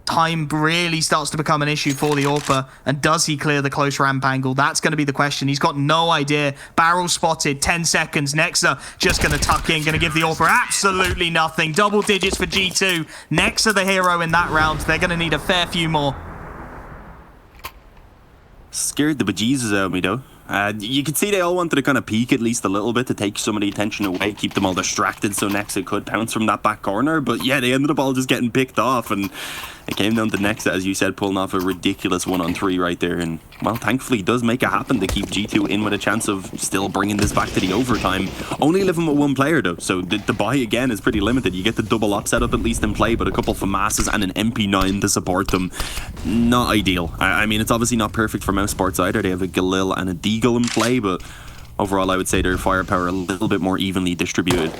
Time really starts to become an issue for the AWPer, and does he clear the close ramp angle? That's going to be the question. He's got no idea. Barrel spotted, 10 seconds. Nexa just going to tuck in, going to give the AWPer absolutely nothing. Double digits for G2. Nexa the hero in that round. They're going to need a fair few more. Scared the bejesus out of me though. You could see they all wanted to kind of peek at least a little bit to take some of the attention away, keep them all distracted so Nexa could pounce from that back corner. But yeah, they ended up all just getting picked off, and it came down to Nexa, as you said, pulling off a ridiculous 1-on-3 right there. And well, thankfully, it does make it happen to keep G2 in with a chance of still bringing this back to the overtime. Only living with 1 player though, so the buy again is pretty limited. You get the double up setup at least in play, but a couple FAMASs and an MP9 to support them. Not ideal. I mean, it's obviously not perfect for mousesports either. They have a Galil and a Deagle in play, but overall I would say their firepower a little bit more evenly distributed.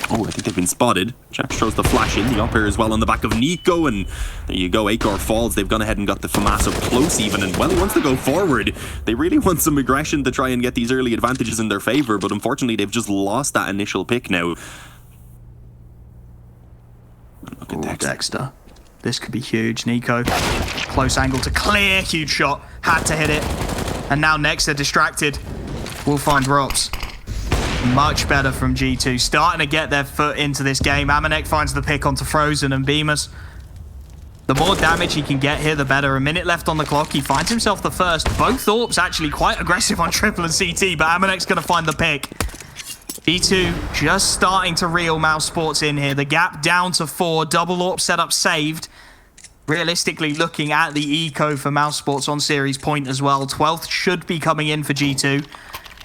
Oh, I think they've been spotted. Jack throws the flash in, the up air as well on the back of Nico, and there you go, Acor falls. They've gone ahead and got the FAMAS up close even, and well, he wants to go forward. They really want some aggression to try and get these early advantages in their favor, but unfortunately they've just lost that initial pick now. Look at Ooh, Dexter. Dexter. This could be huge. Nico, close angle to clear. Huge shot. Had to hit it. And now Nexa distracted. We'll find Rops. Much better from G2. Starting to get their foot into this game. Amanek finds the pick onto Frozen and Bemis. The more damage he can get here, the better. A minute left on the clock. He finds himself the first. Both Orps actually quite aggressive on triple and CT, but Amanek's going to find the pick. G2 just starting to reel mousesports in here. The gap down to 4. Double Orp setup saved. Realistically, looking at the eco for mousesports on series point as well. 12th should be coming in for G2.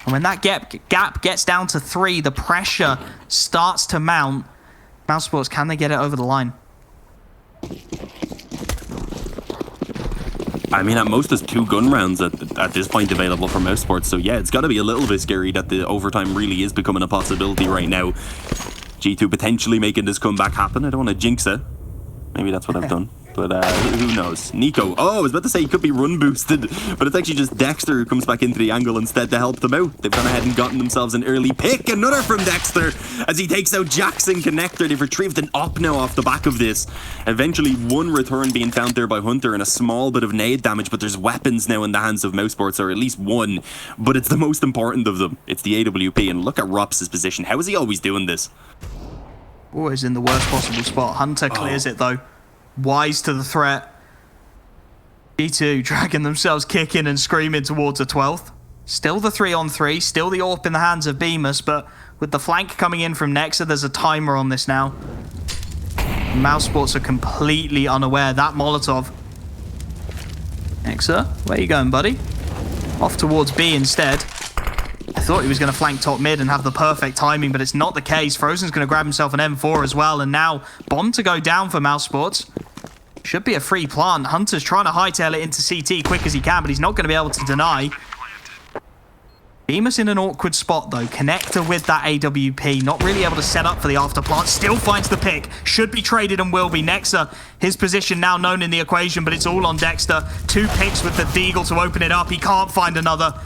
And when that gap gets down to 3, the pressure starts to mount. Mousesports, can they get it over the line? I mean, at most, there's 2 gun rounds at this point available for mousesports. So yeah, it's got to be a little bit scary that the overtime really is becoming a possibility right now. G2 potentially making this comeback happen. I don't want to jinx it. Maybe that's what I've done. But who knows? Nico. Oh, I was about to say he could be run boosted, but it's actually just Dexter who comes back into the angle instead to help them out. They've gone ahead and gotten themselves an early pick. Another from Dexter as he takes out Jackson Connector. They've retrieved an op now off the back of this. Eventually, one return being found there by Hunter and a small bit of nade damage, but there's weapons now in the hands of mousesports, or at least one. But it's the most important of them. It's the AWP, and look at Rops' position. How is he always doing this? Always in the worst possible spot. Hunter clears it though. Wise to the threat. G2 dragging themselves kicking and screaming towards a 12th. Still the 3-on-3, still the AWP in the hands of Bemis, but with the flank coming in from Nexa, there's a timer on this now. Mousesports are completely unaware. That Molotov. Nexa, where you going, buddy? Off towards B instead. I thought he was going to flank top mid and have the perfect timing, but it's not the case. Frozen's going to grab himself an M4 as well, and now bomb to go down for mousesports. Should be a free plant. Hunter's trying to hightail it into CT quick as he can, but he's not going to be able to deny. Bemis in an awkward spot though. Connector with that AWP, not really able to set up for the after plant. Still finds the pick. Should be traded and will be. Nexa, his position now known in the equation, but it's all on Dexter. 2 picks with the Deagle to open it up. He can't find another.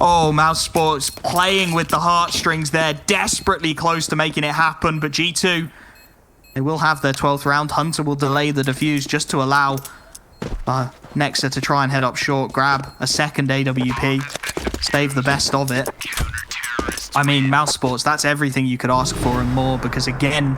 Oh, mousesports playing with the heartstrings there. Desperately close to making it happen, but G2, they will have their 12th round. Hunter will delay the defuse just to allow Nexa to try and head up short, grab a second AWP, save the best of it. I mean, mousesports, that's everything you could ask for and more, because again,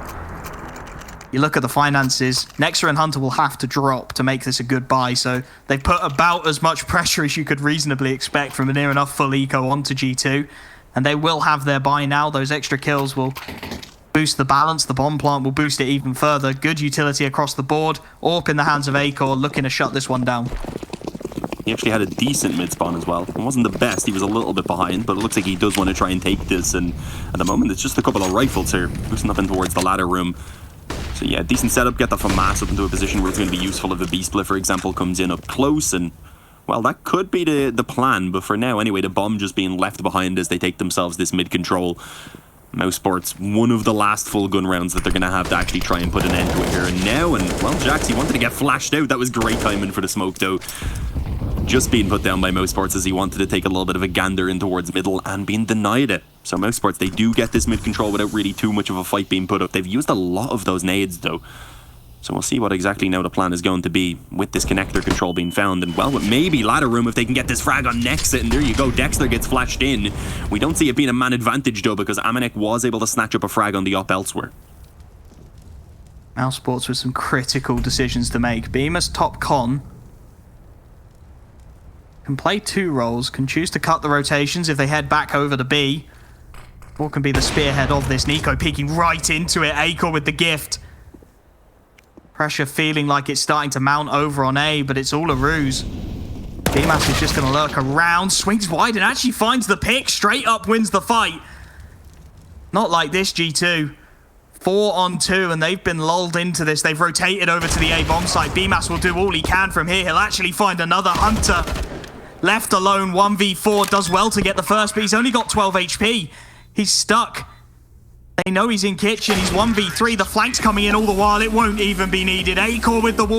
you look at the finances, Nexa and Hunter will have to drop to make this a good buy, so they put about as much pressure as you could reasonably expect from a near enough full eco onto G2, and they will have their buy now. Those extra kills will boost the balance. The bomb plant will boost it even further. Good utility across the board. AWP in the hands of Acor, looking to shut this one down. He actually had a decent mid-spawn as well. It wasn't the best, he was a little bit behind, but it looks like he does want to try and take this, and at the moment it's just a couple of rifles here, boosting up in towards the ladder room. So yeah, decent setup, get the FAMAS up into a position where it's going to be useful if a B-split, for example, comes in up close, and well, that could be the plan, but for now anyway, the bomb just being left behind as they take themselves this mid-control. Mousesports, one of the last full gun rounds that they're going to have to actually try and put an end to it here and now, and well, Jax, he wanted to get flashed out. That was great timing for the smoke though. Just being put down by mousesports as he wanted to take a little bit of a gander in towards middle and being denied it. So mousesports, they do get this mid control without really too much of a fight being put up. They've used a lot of those nades though. So we'll see what exactly now the plan is going to be with this connector control being found. And well, maybe ladder room if they can get this frag on Nexa, and there you go, Dexter gets flashed in. We don't see it being a man advantage though, because Amanek was able to snatch up a frag on the up elsewhere. Mousesports with some critical decisions to make. Bemis top con can play 2 roles, can choose to cut the rotations if they head back over to B, or can be the spearhead of this. Nico peeking right into it, Acor with the gift. Pressure feeling like it's starting to mount over on A, but it's all a ruse. Bemis is just going to lurk around, swings wide and actually finds the pick, straight up wins the fight. Not like this, G2. 4-on-2, and they've been lulled into this. They've rotated over to the A bomb site. Bemis will do all he can from here. He'll actually find another Hunter. Left alone, 1v4, does well to get the first, but he's only got 12 HP. He's stuck. They know he's in kitchen. He's 1v3. The flank's coming in all the while. It won't even be needed. Acor with the wall.